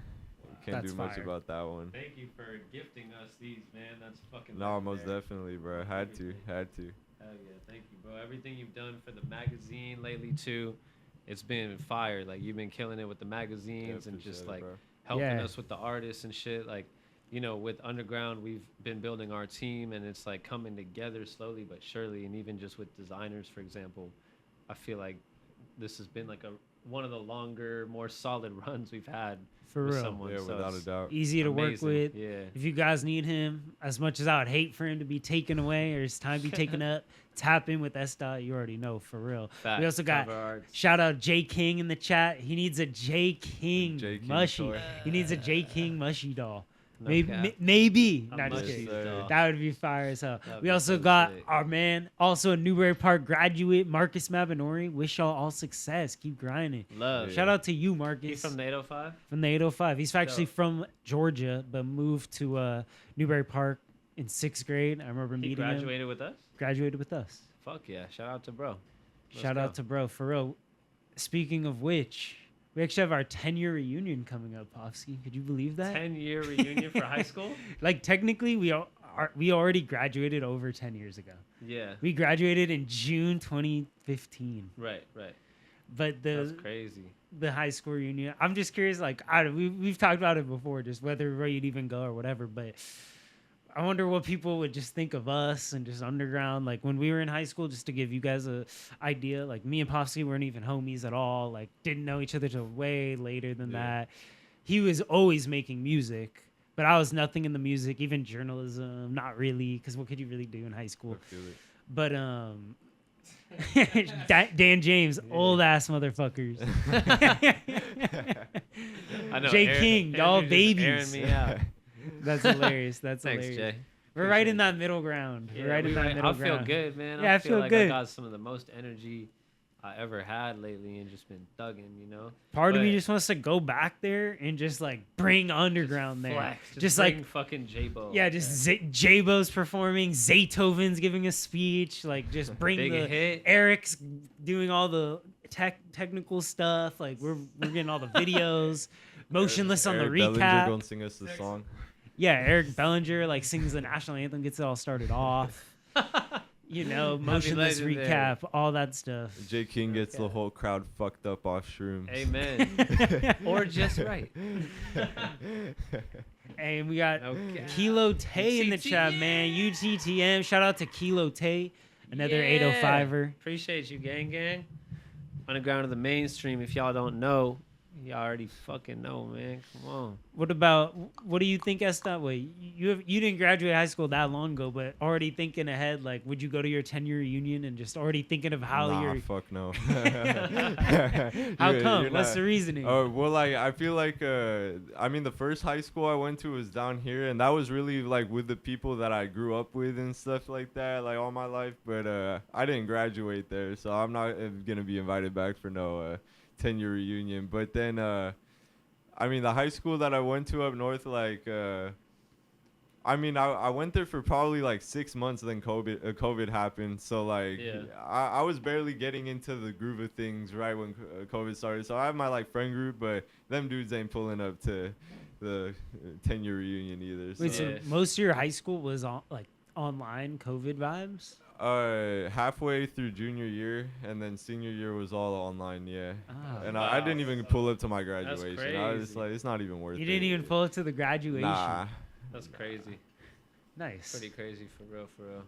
That's do much fire. about that one. Thank you for gifting us these, man. That's fucking. No, most legendary. definitely, bro. Had to. Hell yeah, thank you, bro. Everything you've done for the magazine lately too, it's been fire. Like you've been killing it with the magazines and just like helping Yeah. us with the artists and shit. Like, you know, with Underground, we've been building our team and it's like coming together slowly but surely. And even just with designers, for example, I feel like this has been like one of the longer, more solid runs we've had For with real. someone. Yeah, So without a it's doubt. Easy to work amazing. with. Yeah. If you guys need him, as much as I would hate for him to be taken away or his time be taken up, tap in with S. You already know, for real. Facts. We also got Cover arts. shout out J King in the chat. He needs a J King J. King mushy. toy. He needs a J King mushy doll. No Maybe, cap. maybe. A Not just mushy kidding. doll. That would be fire as hell. That'd We be also so got sick. our man, also a Newberry Park graduate, Marcus Mabinori. Wish y'all all success. Keep grinding. Love. Shout out to you, Marcus. He's from the 805? From the 805. He's actually Dope. from Georgia, but moved to Newberry Park in 6th grade. I remember He meeting him. graduated with us? Graduated with us. Fuck yeah. Shout out to bro. Let's Shout go. out to bro, for real. Speaking of which, we actually have our 10-year reunion coming up, Povsky. Could you believe that? 10-year reunion for high school? Like, technically, we already graduated over 10 years ago. Yeah. We graduated in June 2015. Right. But That's crazy. the high school reunion, I'm just curious, like, we've talked about it before, just where you'd even go or whatever, but I wonder what people would just think of us and just Underground. Like, when we were in high school, just to give you guys a idea, like, me and Popsky weren't even homies at all. Like, didn't know each other till way later than that. He was always making music, but I was nothing in the music, even journalism, not really, because what could you really do in high school? I feel it. But, Dan James, old ass motherfuckers. I know. Jay King, y'all Andrew just babies. airing me out. That's hilarious. That's Thanks, hilarious. Jay. We're right in that middle ground. Yeah, We're right in that middle I feel ground. good, man. Yeah, I feel feel like good. I got some of the most energy I ever had lately and just been thugging, you know? Part of me But just wants to go back there and just like bring Underground there. flex. Just bring like, fucking J-Bo. yeah, just J-Bo's performing, Zaytoven's giving a speech, like just bring Big the hit. Eric's doing all the technical stuff. Like we're getting all the videos, motionless on the Eric Bellinger recap. gonna sing us the song. Yeah, Eric Bellinger like sings the national anthem, gets it all started off. You know, motionless legendary. recap, all that stuff. J. King gets the whole crowd fucked up off shrooms. Amen. Or just right. And we got Okay. Kilo Tay in the chat, man. UTTM. Shout out to Kilo Tay, another 805er. Appreciate you, gang. Underground to the mainstream. If y'all don't know, y'all already fucking know, man. Come on. What do you think, Esta? Wait, you didn't graduate high school that long ago, but already thinking ahead, like, would you go to your 10-year reunion and just already thinking of how Nah, you're... fuck no. How come? You're What's not- the reasoning? Oh, well, like, I feel like, I mean, the first high school I went to was down here, and that was really, like, with the people that I grew up with and stuff like that, like, all my life, but I didn't graduate there, so I'm not going to be invited back for no 10-year reunion. But then, I mean, the high school that I went to up north, like, I mean, I went there for probably like 6 months, then COVID happened. So like, Yeah. I was barely getting into the groove of things right when COVID started. So I have my like friend group, but them dudes ain't pulling up to the 10-year reunion either. So. Wait, so Yeah. most of your high school was on, like, online COVID vibes? Halfway through junior year, and then senior year was all online. Yeah, Ah. and I didn't even pull up to my graduation. I was just crazy. like, it's not even worth it. You didn't even pull up to the graduation. Nah. That's crazy. Nice. Pretty crazy for real, for real.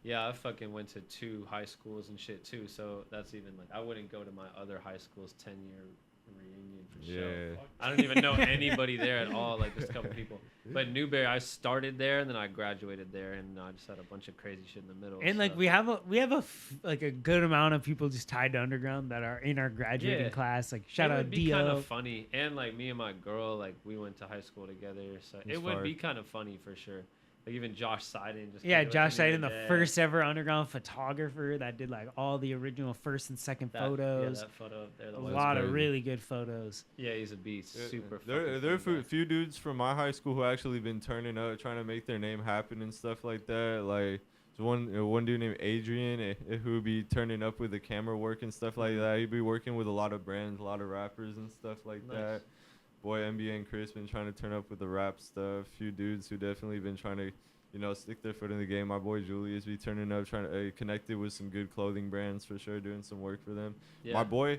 Yeah, I fucking went to 2 high schools and shit too, so that's even like I wouldn't go to my other high school's 10-year reunion for sure. Yeah. I don't even know anybody there at all, like just a couple people. But Newberry, I started there and then I graduated there, and I just had a bunch of crazy shit in the middle. And like so. we have like a good amount of people just tied to underground that are in our graduating Yeah. class. Like shout it out would be kind Dio. of funny, and like me and my girl, like we went to high school together, so That's it would fire. be kind of funny for sure. Like even Josh Seiden just Yeah, came up to Josh me Seiden, the day. first ever underground photographer that did like all the original first and second photos. Yeah, that photo up there. A The lot of crazy. really good photos. Yeah, he's a beast. Super. There fucking are fun a guy. few dudes from my high school who actually been turning up, trying to make their name happen and stuff like that. Like there's one dude named Adrian who be turning up with the camera work and stuff like that. He'd be working with a lot of brands, a lot of rappers and stuff like Nice. that. Boy, NBA and Chris been trying to turn up with the rap stuff. Few dudes who definitely been trying to, stick their foot in the game. My boy Julius be turning up, trying to connected with some good clothing brands for sure, doing some work for them. Yeah. My boy,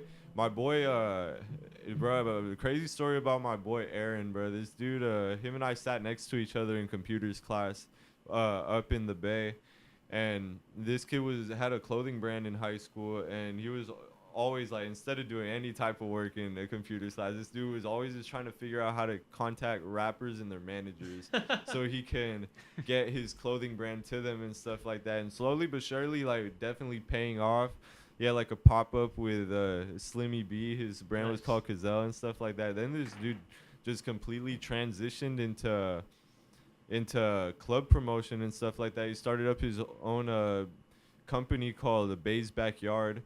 bro, crazy story about my boy Aaron, bro. This dude, him and I sat next to each other in computers class, up in the Bay, and this kid had a clothing brand in high school, and he was always like, instead of doing any type of work in a computer class, this dude was always just trying to figure out how to contact rappers and their managers so he can get his clothing brand to them and stuff like that. And slowly but surely, like, definitely paying off. Yeah, like a pop-up with Slimmy B. His brand was Nice. called Gazelle and stuff like that. Then this dude just completely transitioned into club promotion and stuff like that. He started up his own company called the Bay's Backyard,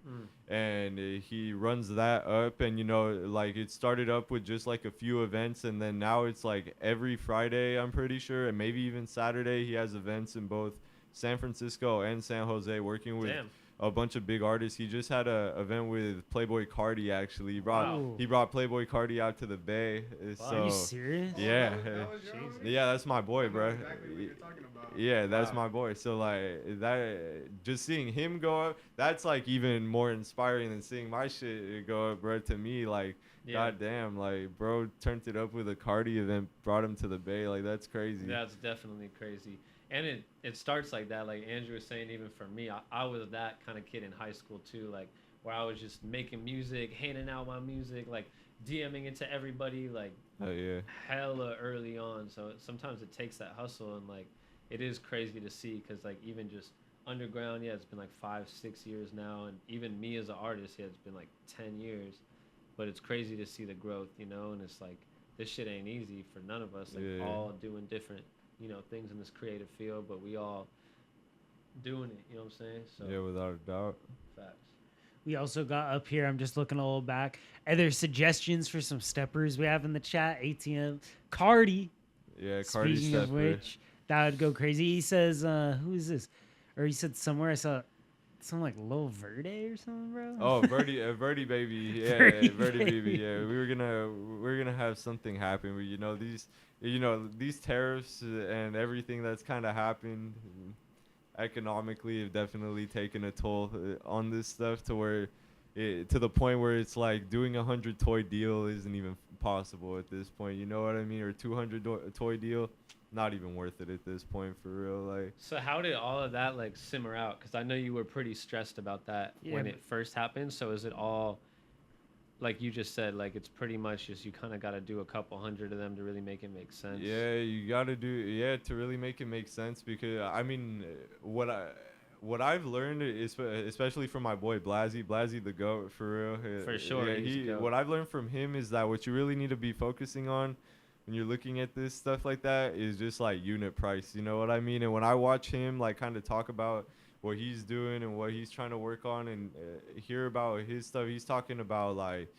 and he runs that up. And like, it started up with just like a few events, and then now it's like every Friday, I'm pretty sure, and maybe even Saturday, he has events in both San Francisco and San Jose, working with Damn. a bunch of big artists. He just had a event with Playboy Cardi. Actually, he brought Playboy Cardi out to the Bay. So Are you serious? yeah, That was your homie? yeah, that's my boy, I know bro. exactly what you're talking about. Yeah, that's my boy. So like that, just seeing him go up, that's like even more inspiring than seeing my shit go up, bro. To me, like, Yeah. goddamn, like, bro turned it up with a Cardi event, brought him to the Bay. Like, that's crazy. That's definitely crazy. And it starts like that. Like Andrew was saying, even for me, I was that kind of kid in high school too, like where I was just making music, handing out my music, like DMing it to everybody, like Oh yeah. hella early on. So sometimes it takes that hustle, and like it is crazy to see, because like even just underground, yeah, it's been like 5-6 years now, and even me as an artist, yeah, it's been like 10 years. But it's crazy to see the growth, and it's like this shit ain't easy for none of us, like Yeah. all doing different things in this creative field, but we all doing it, what I'm saying? So Yeah, without a doubt. facts. We also got up here, I'm just looking a little back. Are there suggestions for some steppers we have in the chat? ATM. Cardi. Yeah, Cardi Speaking of Stepper. which, that would go crazy. He says, who is this? Or he said somewhere, I saw something like Lil Verde or something, bro. Oh, Verdi baby, yeah, Verdi Verdi baby, baby. yeah. We're gonna have something happen. These tariffs and everything that's kind of happened economically have definitely taken a toll on this stuff, to the point where it's like doing 100 toy deal isn't even possible at this point. You know what I mean? Or 200 toy deal, not even worth it at this point, for real. Like, So how did all of that like simmer out? Because I know you were pretty stressed about that Yeah, when but- it first happened. So is it all, like you just said, like it's pretty much just you kind of got to do a couple hundred of them to really make it make sense? yeah, you gotta do to really make it make sense, because I mean, what I've learned is, especially from my boy Blasey the GOAT, for real. For sure, Yeah, he's the GOAT. what I've learned from him is that what you really need to be focusing on when you're looking at this stuff like that is just like unit price. You know what I mean? And when I watch him like kind of talk about what he's doing and what he's trying to work on, and hear about his stuff, he's talking about like,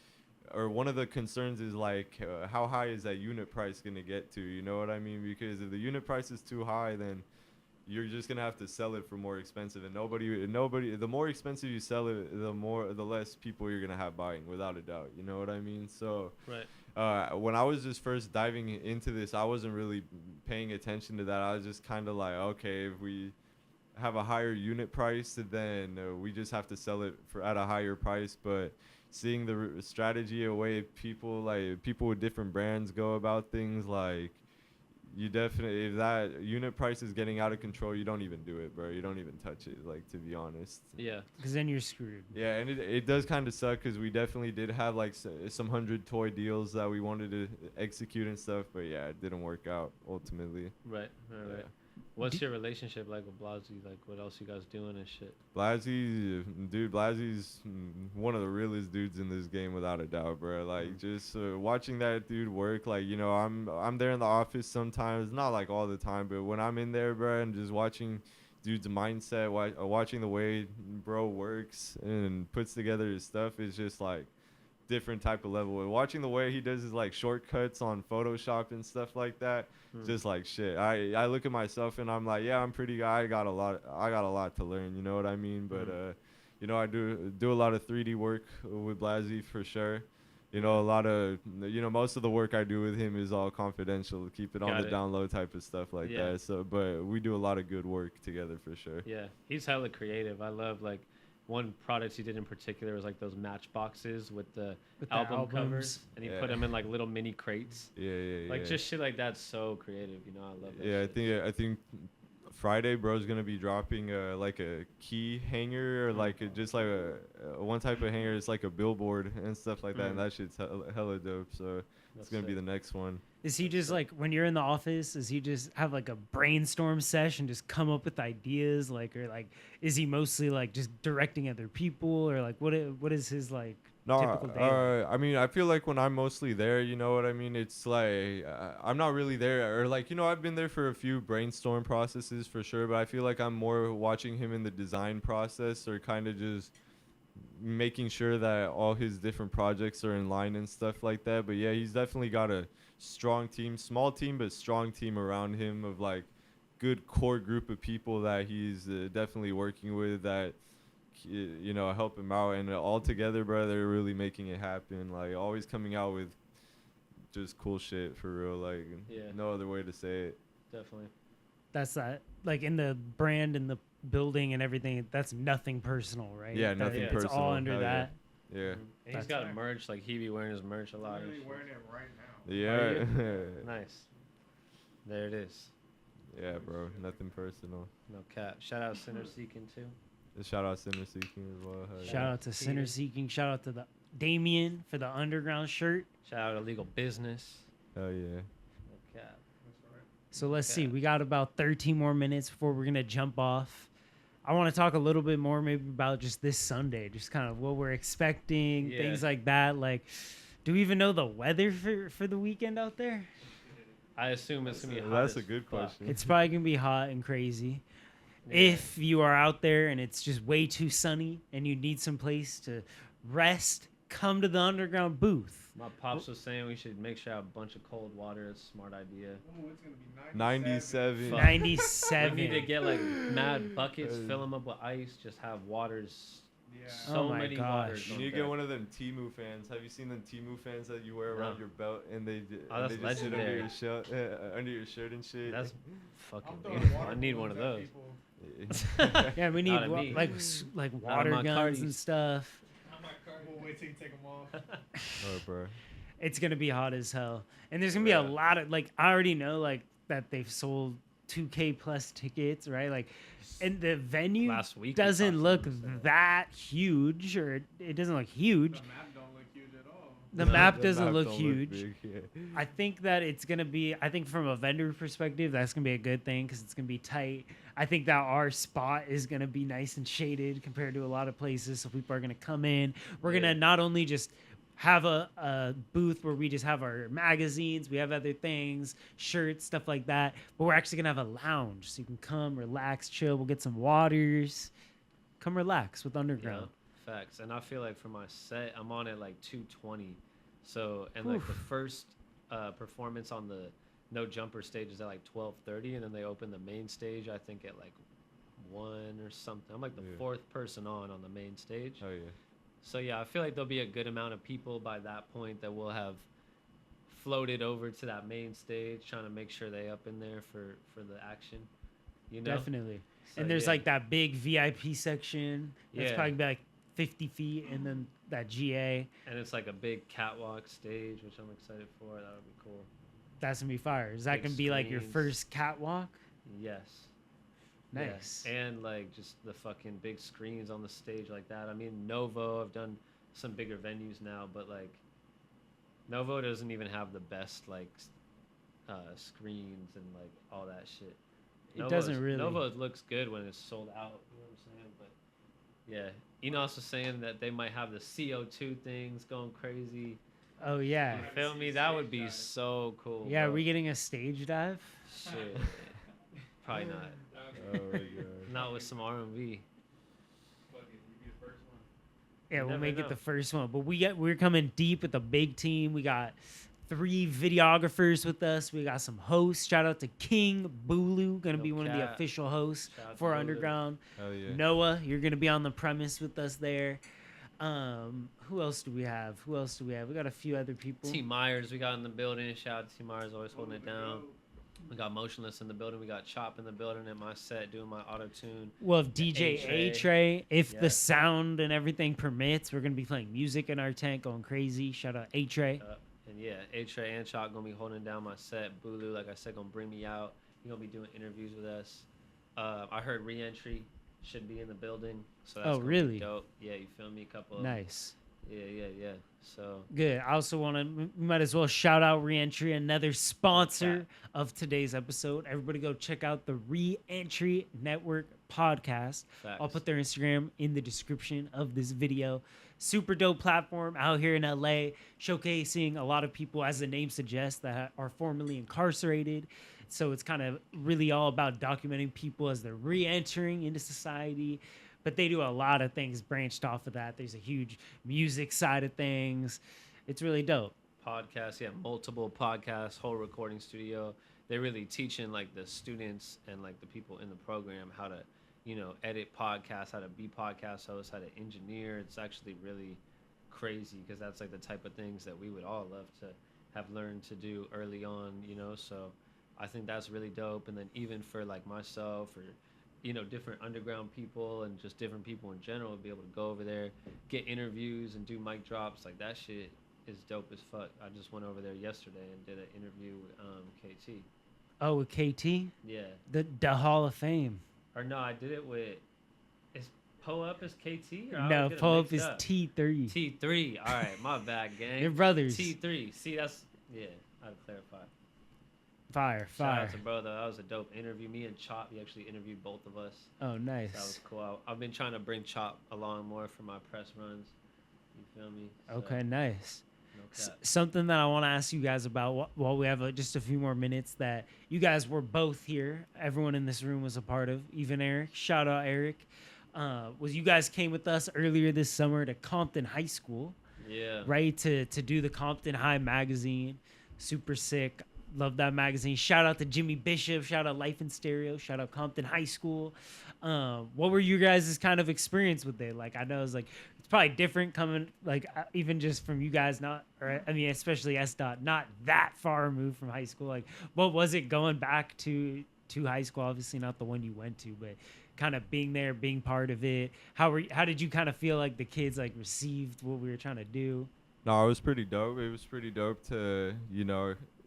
or one of the concerns is like, how high is that unit price going to get to? You know what I mean? Because if the unit price is too high, then you're just going to have to sell it for more expensive, and nobody, the more expensive you sell it, the less people you're going to have buying, without a doubt. You know what I mean? So Right. when I was just first diving into this, I wasn't really paying attention to that. I was just kind of like, okay, if we have a higher unit price, then we just have to sell it for at a higher price. But seeing the strategy, a way people with different brands go about things, like you definitely, if that unit price is getting out of control, you don't even do it, bro. You don't even touch it, like, to be honest. Yeah. Because then you're screwed. Yeah, and it does kind of suck because we definitely did have like some 100 toy deals that we wanted to execute and stuff, but yeah, it didn't work out ultimately. Right. Yeah. What's your relationship like with Blasey? Like, what else you guys doing and shit? Blasey's one of the realest dudes in this game without a doubt, bro. Like, just watching that dude work, like, you know, I'm there in the office sometimes, not like all the time, but when I'm in there, bro, and just watching dude's mindset, watching the way bro works and puts together his stuff is just like different type of level. And watching the way he does his like shortcuts on Photoshop and stuff like that, just like shit. I look at myself and I'm like, yeah, I'm pretty good. I got a lot to learn, you know what I mean? But you know, I do a lot of 3D work with Blasey for sure. You know, a lot of, you know, most of the work I do with him is all confidential, keep it on the down low type of stuff like that. So, but we do a lot of good work together for sure. Yeah, he's hella creative. I love, like, one product he did in particular was like those matchboxes with the album covers, and he put them in like little mini crates. Like just shit like that's so creative, you know. I love that. Yeah, shit. I think Friday, bro's gonna be dropping like a key hanger or like just like a one type of hanger. It's like a billboard and stuff like that, and that shit's hella dope. So it's gonna be the next one. Is he just like, when you're in the office, does he just have like a brainstorm session, just come up with ideas, like, or like, is he mostly like just directing other people, or like what is his like typical day? I mean, I feel like when I'm mostly there, you know what I mean? It's like I'm not really there, or like, you know, I've been there for a few brainstorm processes for sure, but I feel like I'm more watching him in the design process, or kind of just making sure that all his different projects are in line and stuff like that. But yeah, he's definitely got a strong team, small team, but strong team around him of like good core group of people that he's definitely working with that, you know, help him out. And all together, bro, they're really making it happen. Like, always coming out with just cool shit for real. Like, no other way to say it. Definitely. That's that, like, in the brand and the building and everything, that's nothing personal, right? Yeah, nothing personal. It's all under that. Yeah. And he's got a merch, like he be wearing his merch a lot. I'm literally wearing it right now. Yeah. Nice. There it is. Yeah, bro. Nothing personal. No cap. Shout out Sinner Seeking too. Shout out Sinner Seeking as well. Shout out to Sinner Seeking. Shout out to the Damien for the underground shirt. Shout out to Legal Business. Hell yeah. No cap. So let's see. We got about 13 more minutes before we're gonna jump off. I want to talk a little bit more maybe about just this Sunday, just kind of what we're expecting, things like that. Like, do we even know the weather for the weekend out there? I assume it's gonna be hot. That's a good question. It's probably gonna be hot and crazy. If you are out there and it's just way too sunny and you need some place to rest, come to the underground booth. My pops was saying we should make sure I have a bunch of cold water. It's a smart idea. Oh, it's gonna be 97. 97. We need to get like mad buckets, fill them up with ice, just have waters. Yeah. So many waters. You need to get one of them Temu fans. Have you seen them Temu fans that you wear around your belt and they that's just sit legendary. under your shirt and shit? That's fucking I'm throwing beautiful. water I need one balloons of at those. people. Yeah, we need Not at me. like Not water on my guns and Cardis. stuff. We'll wait till you take them off. Oh, bro. It's gonna be hot as hell, and there's gonna be a lot of, like, I already know, like, that they've sold 2K plus tickets, right? Like, and the venue Last week we doesn't talked look about that huge, or it doesn't look huge. The map don't look huge at all. The map doesn't map look don't huge. big, yeah. I think that it's gonna be. I think from a vendor perspective, that's gonna be a good thing because it's gonna be tight. I think that our spot is gonna be nice and shaded compared to a lot of places, so people are gonna come in. We're gonna not only just have a booth where we just have our magazines, we have other things, shirts, stuff like that, but we're actually gonna have a lounge so you can come, relax, chill. We'll get some waters. Come relax with Underground. Yeah, facts. And I feel like for my set, I'm on at like 2:20. So, and like the first performance on the No Jumper stage is at like 12:30, and then they open the main stage, I think, at like 1 or something. I'm like the fourth person on the main stage. Oh, yeah. So yeah, I feel like there'll be a good amount of people by that point that we'll have floated over to that main stage, trying to make sure they up in there for the action. You know? Definitely. So, And there's yeah. like that big VIP section. That's Yeah. probably like 50 feet, and then that GA. And it's like a big catwalk stage, which I'm excited for. That would be cool. That's gonna be fire. Is that Big gonna be like your screens. first catwalk? Yes. Nice. Yeah. And like just the fucking big screens on the stage like that. I mean, Novo, I've done some bigger venues now, but like Novo doesn't even have the best like screens and like all that shit. It doesn't really. Novo looks good when it's sold out. You know what I'm saying? But yeah, Enos was saying that they might have the CO2 things going crazy. Oh yeah. You feel me? That would be so cool. Yeah, are bro. we getting a stage dive? Shit. Probably not. Oh my god. Not with some R&B. Yeah, we'll never make know. it the first one. But we're coming deep with a big team. We got 3 videographers with us. We got some hosts. Shout out to King Bulu, gonna No be one of the cap. official hosts Shout out to for Bulu. Underground. Hell yeah. Noah, you're gonna be on the premise with us there. Who else do we have? We got a few other people. T Myers, we got in the building. Shout out to T Myers, always holding it down. We got Motionless in the building. We got Chop in the building at my set doing my auto tune. We'll have DJ A-Tray. A-Tray. If Yeah. the sound and everything permits, we're gonna be playing music in our tent, going crazy. Shout out A-Tray. And yeah, A-Tray and Chop gonna be holding down my set. Bulu, like I said, gonna bring me out. He gonna be doing interviews with us. I heard Reentry should be in the building. So that's Oh, gonna be really? dope. Yeah, you feel me? A couple of Nice. Yeah. So Good. I also want to, we might as well shout out Reentry, another sponsor of today's episode. Everybody go check out the Reentry Network podcast. facts. I'll put their Instagram in the description of this video. Super dope platform out here in LA, showcasing a lot of people, as the name suggests, that are formerly incarcerated. So it's kind of really all about documenting people as they're re-entering into society. But they do a lot of things branched off of that. There's a huge music side of things. It's really dope. Podcasts, yeah, multiple podcasts, whole recording studio. They're really teaching like the students and like the people in the program how to, edit podcasts, how to be podcast hosts, how to engineer. It's actually really crazy because that's like the type of things that we would all love to have learned to do early on, so I think that's really dope. And then even for like myself or different underground people and just different people in general, be able to go over there, get interviews and do mic drops. Like that shit is dope as fuck. I just went over there yesterday and did an interview with KT. Oh, with KT? Yeah. The Hall of Fame. Or no, I did it with, is Poe Up as KT? Or I No, always get 'em Pope mixed is up. T3. T3. All right, my bad, gang. They're brothers. T3. See, that's, yeah, I had to clarify. Fire. Shout out to bro, though. That was a dope interview. Me and Chop, he actually interviewed both of us. Oh, That nice. was cool. I've been trying to bring Chop along more for my press runs. You feel me? So, Okay, nice. no cap. Something that I want to ask you guys about while we have just a few more minutes, that you guys were both here. Everyone in this room was a part of, even Eric. Shout out Eric. Was you guys came with us earlier this summer to Compton High School, Yeah. right? To do the Compton High magazine. Super sick. Love that magazine. Shout out to Jimmy Bishop. Shout out Life in Stereo. Shout out Compton High School. What were you guys' kind of experience with it? Like, I know it's probably different coming, like, even just from you guys, especially S. Not that far removed from high school. Like, what was it going back to high school? Obviously not the one you went to, but kind of being there, being part of it. How did you kind of feel like the kids like received what we were trying to do? No, it was pretty dope. It was pretty dope to,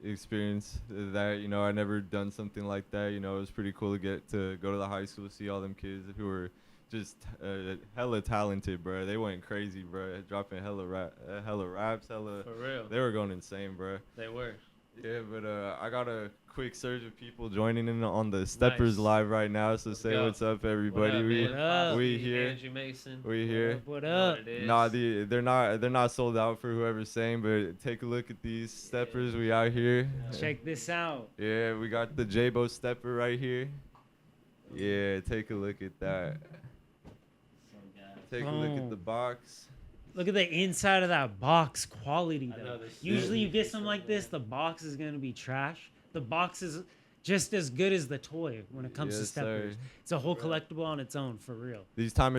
experience that. I never done something like that. It was pretty cool to get to go to the high school, see all them kids who were just hella talented, bro. They went crazy, bro. Dropping hella raps, For real. They were going insane, bro. They were. Yeah, but I got a quick surge of people joining in on the Steppers Nice. live right now. So say go. what's up, everybody. What up, man? we Posse, here. Andrew Mason. We here. What You know up? what it is. Nah, they're not sold out for whoever's saying, but take a look at these steppers. We out here. Check this out. Yeah, we got the J-Bo stepper right here. Yeah, take a look at that. Take a look at the box. Look at the inside of that box quality, I though. know this Usually, you is get something so like this, good. the box is gonna be trash. The box is just as good as the toy when it comes to Yes, steppers. sir. It's a whole collectible on its own, for real. These are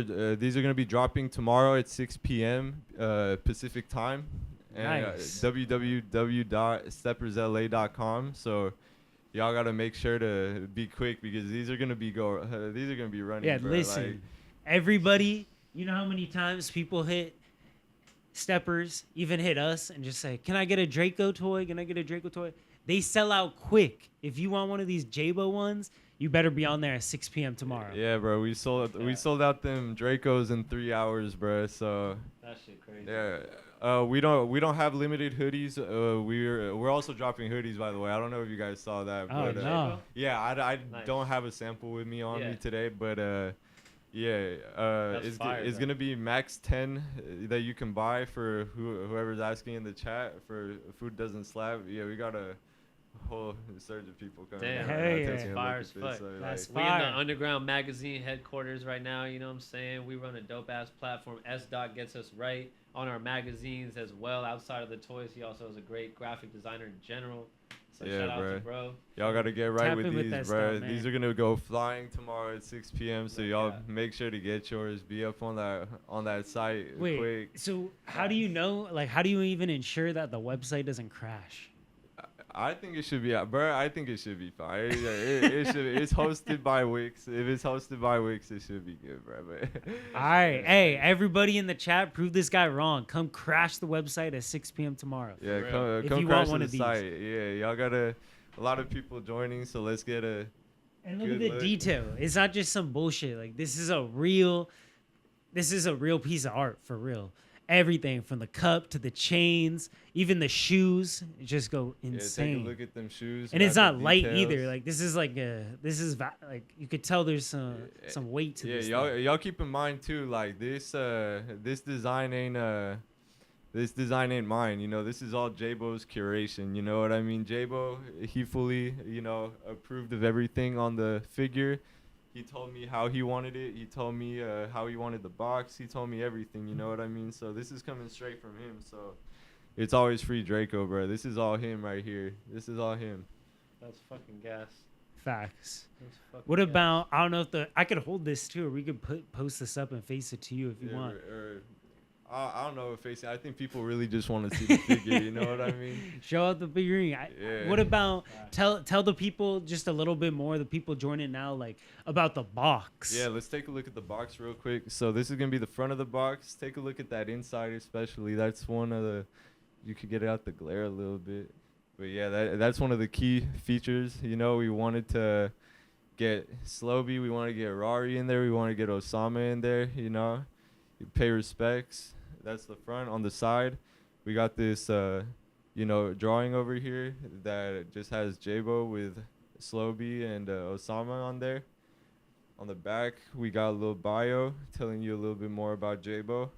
gonna be dropping tomorrow at 6 p.m. Pacific time, and Nice. www.steppersla.com. So y'all gotta make sure to be quick because these are gonna be running. Yeah, bro. listen, everybody, you know how many times people hit Steppers, even hit us, and just say, "Can I get a Draco toy? Can I get a Draco toy?" They sell out quick. If you want one of these Jabo ones, you better be on there at 6 p.m. tomorrow. Yeah, bro. We sold out them Dracos in 3 hours, bro. So That shit crazy. yeah. We don't have limited hoodies. We're also dropping hoodies, by the way. I don't know if you guys saw that. Oh, but, no. Yeah, I Nice. don't have a sample with me on Yeah. me today, but yeah, That's fire, it's though. gonna be max 10 that you can buy for whoever's asking in the chat for Food Doesn't Slap. Yeah, we got a whole surge of people coming. Damn. in right now Hey, taking a look fire at as this, fuck. so, That's We in fire. the Underground Magazine headquarters right now, you know what I'm saying? We run a dope ass platform. S-Dot gets us right on our magazines as well. Outside of the toys, he also is a great graphic designer in general. So Yeah, shout out bro. to bro. y'all gotta get right Tap with in with these, that bro. stuff, These man. are gonna go flying tomorrow at 6 p.m. So Like y'all that. make sure to get yours. Be up on that site Wait, quick. so how do you know? Like, how do you even ensure that the website doesn't crash? I think it should be, bro. I think it should be fine. It should. It's hosted by Wix. If it's hosted by Wix, it should be good, bro. But All right, hey, everybody in the chat, prove this guy wrong. Come crash the website at 6 p.m. tomorrow. yeah, real. come, If come you crash want to one the of these. site. Yeah, y'all got a lot of people joining, so let's get a. And look Good at the look. detail. It's not just some bullshit. Like this is a real piece of art for real. Everything from the cup to the chains, even the shoes, just go Yeah, insane. take a look at them shoes. And it's got not the light details. either. Like this is like like you could tell there's some weight to Yeah, this. y'all keep in mind too, like this design ain't mine. You know, this is all Jabo's curation. You know what I mean? Jabo, he fully, approved of everything on the figure. He told me how he wanted it. He told me how he wanted the box. He told me everything. You know what I mean? So this is coming straight from him. So it's always free Draco, bro. This is all him right here. This is all him. That's fucking gas. Facts. That's fucking What gas. about I don't know if I could hold this too, or we could post this up and face it to you if you Yeah, want. I don't know if I think people really just want to see the figure. You know what I mean? Show out the figurine. Yeah. What about tell the people just a little bit more, the people joining now, like about the box. Yeah, let's take a look at the box real quick. So this is gonna be the front of the box. Take a look at that inside, especially. That's one of the. You could get out the glare a little bit, but yeah, that's one of the key features. You know, we wanted to get Slowby, we want to get Rari in there, we want to get Osama in there. You know, you pay respects. That's the front. On the side, we got this, drawing over here that just has Jabo with Slowby and Osama on there. On the back, we got a little bio telling you a little bit more about Jabo.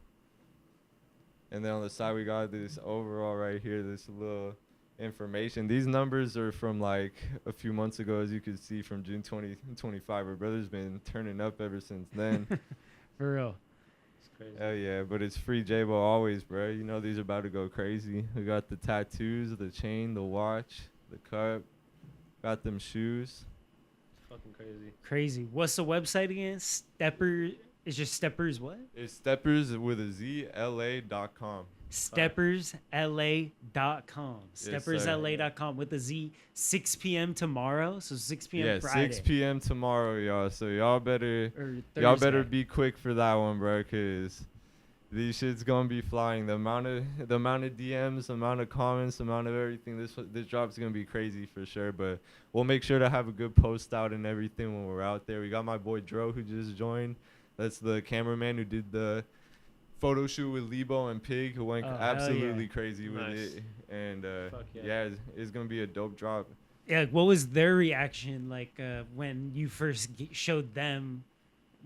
And then on the side, we got this overall right here, this little information. These numbers are from like a few months ago, as you can see, from June 2025. Our brother's been turning up ever since then. For real. It's crazy. Hell yeah, but it's free Jabo always, bro. You know these are about to go crazy. We got the tattoos, the chain, the watch, the cup. Got them shoes. It's fucking crazy. Crazy. What's the website again? It's just Steppers what? It's Steppers with a Z, LA.com. SteppersLA.com. Yes, SteppersLA.com with a Z. 6 p.m. tomorrow. So 6 p.m. Yeah, Friday. 6 p.m. tomorrow, y'all. So y'all better Or better Thursday. be quick for that one, bro, cause these shit's gonna be flying. The amount of DMs, the amount of comments, the amount of everything. This drop's gonna be crazy for sure. But we'll make sure to have a good post out and everything when we're out there. We got my boy Dro who just joined. That's the cameraman who did the photo shoot with Lebo and Pig, who went Oh, hell absolutely yeah. crazy with Nice. it. And Fuck yeah. yeah, it's gonna be a dope drop. Yeah, what was their reaction like when you first showed them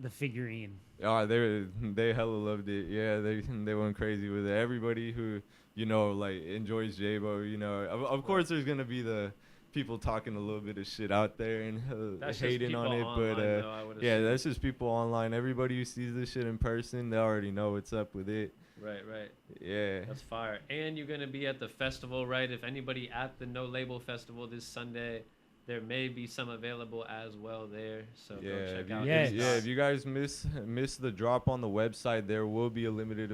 the figurine? Oh, they hella loved it. Yeah, they went crazy with it. Everybody who like enjoys Jabo, of course there's gonna be the people talking a little bit of shit out there and That's just hating on people it, online, but though, I would yeah, assume. that's just people online. Everybody who sees this shit in person, they already know what's up with it. Right. Yeah. That's fire. And you're gonna be at the festival, right? If anybody at the No Label Festival this Sunday, There may be some available as well there, so Yeah, go check if you, out. Yes. if you guys miss the drop on the website, there will be a limited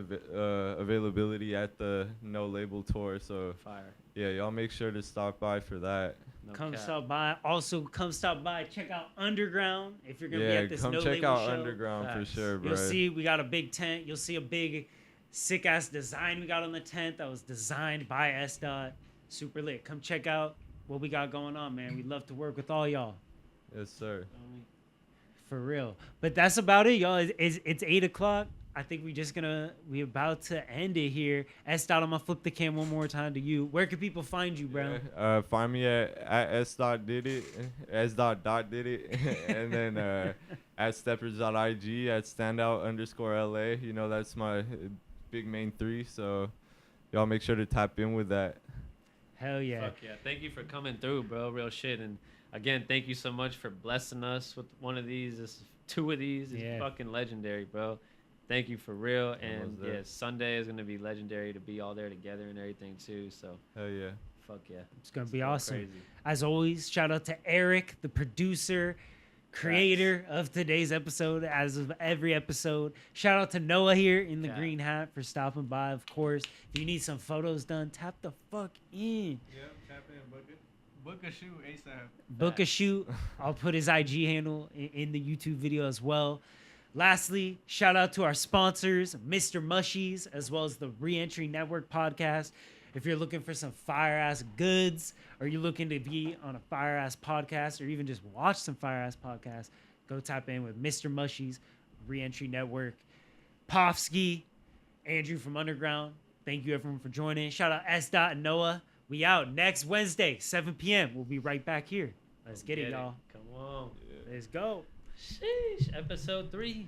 availability at the No Label tour. So Fire. yeah, y'all make sure to stop by for that. No Come cap. stop by. Also, come stop by. Check out Underground if you're gonna be Yeah, at this come No check Label out show. Underground for Facts. sure, bro. You'll see we got a big tent. You'll see a big sick ass design we got on the tent that was designed by S. Super lit. Come check out what we got going on, man. We'd love to work with all y'all. Yes, sir. For real. But that's about it, y'all. It's 8 o'clock. I think we about to end it here. S. I'm gonna flip the cam one more time to you. Where can people find you, bro? Yeah, find me at s did it, did it, and then at steppers.ig, at standout_LA. You know, that's my big main 3. So y'all make sure to tap in with that. Hell yeah. Fuck yeah. Thank you for coming through, bro. Real shit. And again, thank you so much for blessing us with one of these. This 2 of these is Yeah. fucking legendary, bro. Thank you for real. And Almost there. yeah, Sunday is gonna be legendary to be all there together and everything too. So Hell yeah. fuck yeah. It's gonna be go awesome. crazy. As always, shout out to Eric, the producer, creator of today's episode, as of every episode. Shout out to Noah here in the Yeah. green hat for stopping by. Of course, if you need some photos done, tap the fuck in. Yep, tap in, book it. Book a shoe ASAP. Book a shoot. I'll put his IG handle in the YouTube video as well. Lastly, shout out to our sponsors, Mr. Mushies, as well as the Reentry Network podcast. If you're looking for some fire-ass goods, or you're looking to be on a fire-ass podcast, or even just watch some fire-ass podcasts, go tap in with Mr. Mushies, Reentry Network. Pofsky, Andrew from Underground, thank you everyone for joining. Shout out S. and Noah. We out next Wednesday, 7 p.m. We'll be right back here. Let's get it, y'all. Come on. Let's go. Sheesh. Episode 3.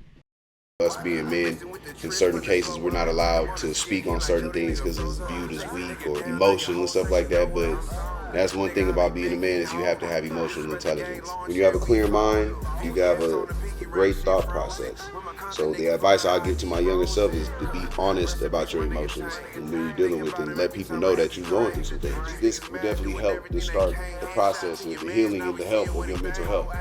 Us being men, in certain cases, we're not allowed to speak on certain things because it's viewed as weak or emotional and stuff like that. But that's one thing about being a man is you have to have emotional intelligence. When you have a clear mind, you have a great thought process. So the advice I give to my younger self is to be honest about your emotions and when you're dealing with it, and let people know that you're going through some things. This will definitely help to start the process of the healing and the help of your mental health.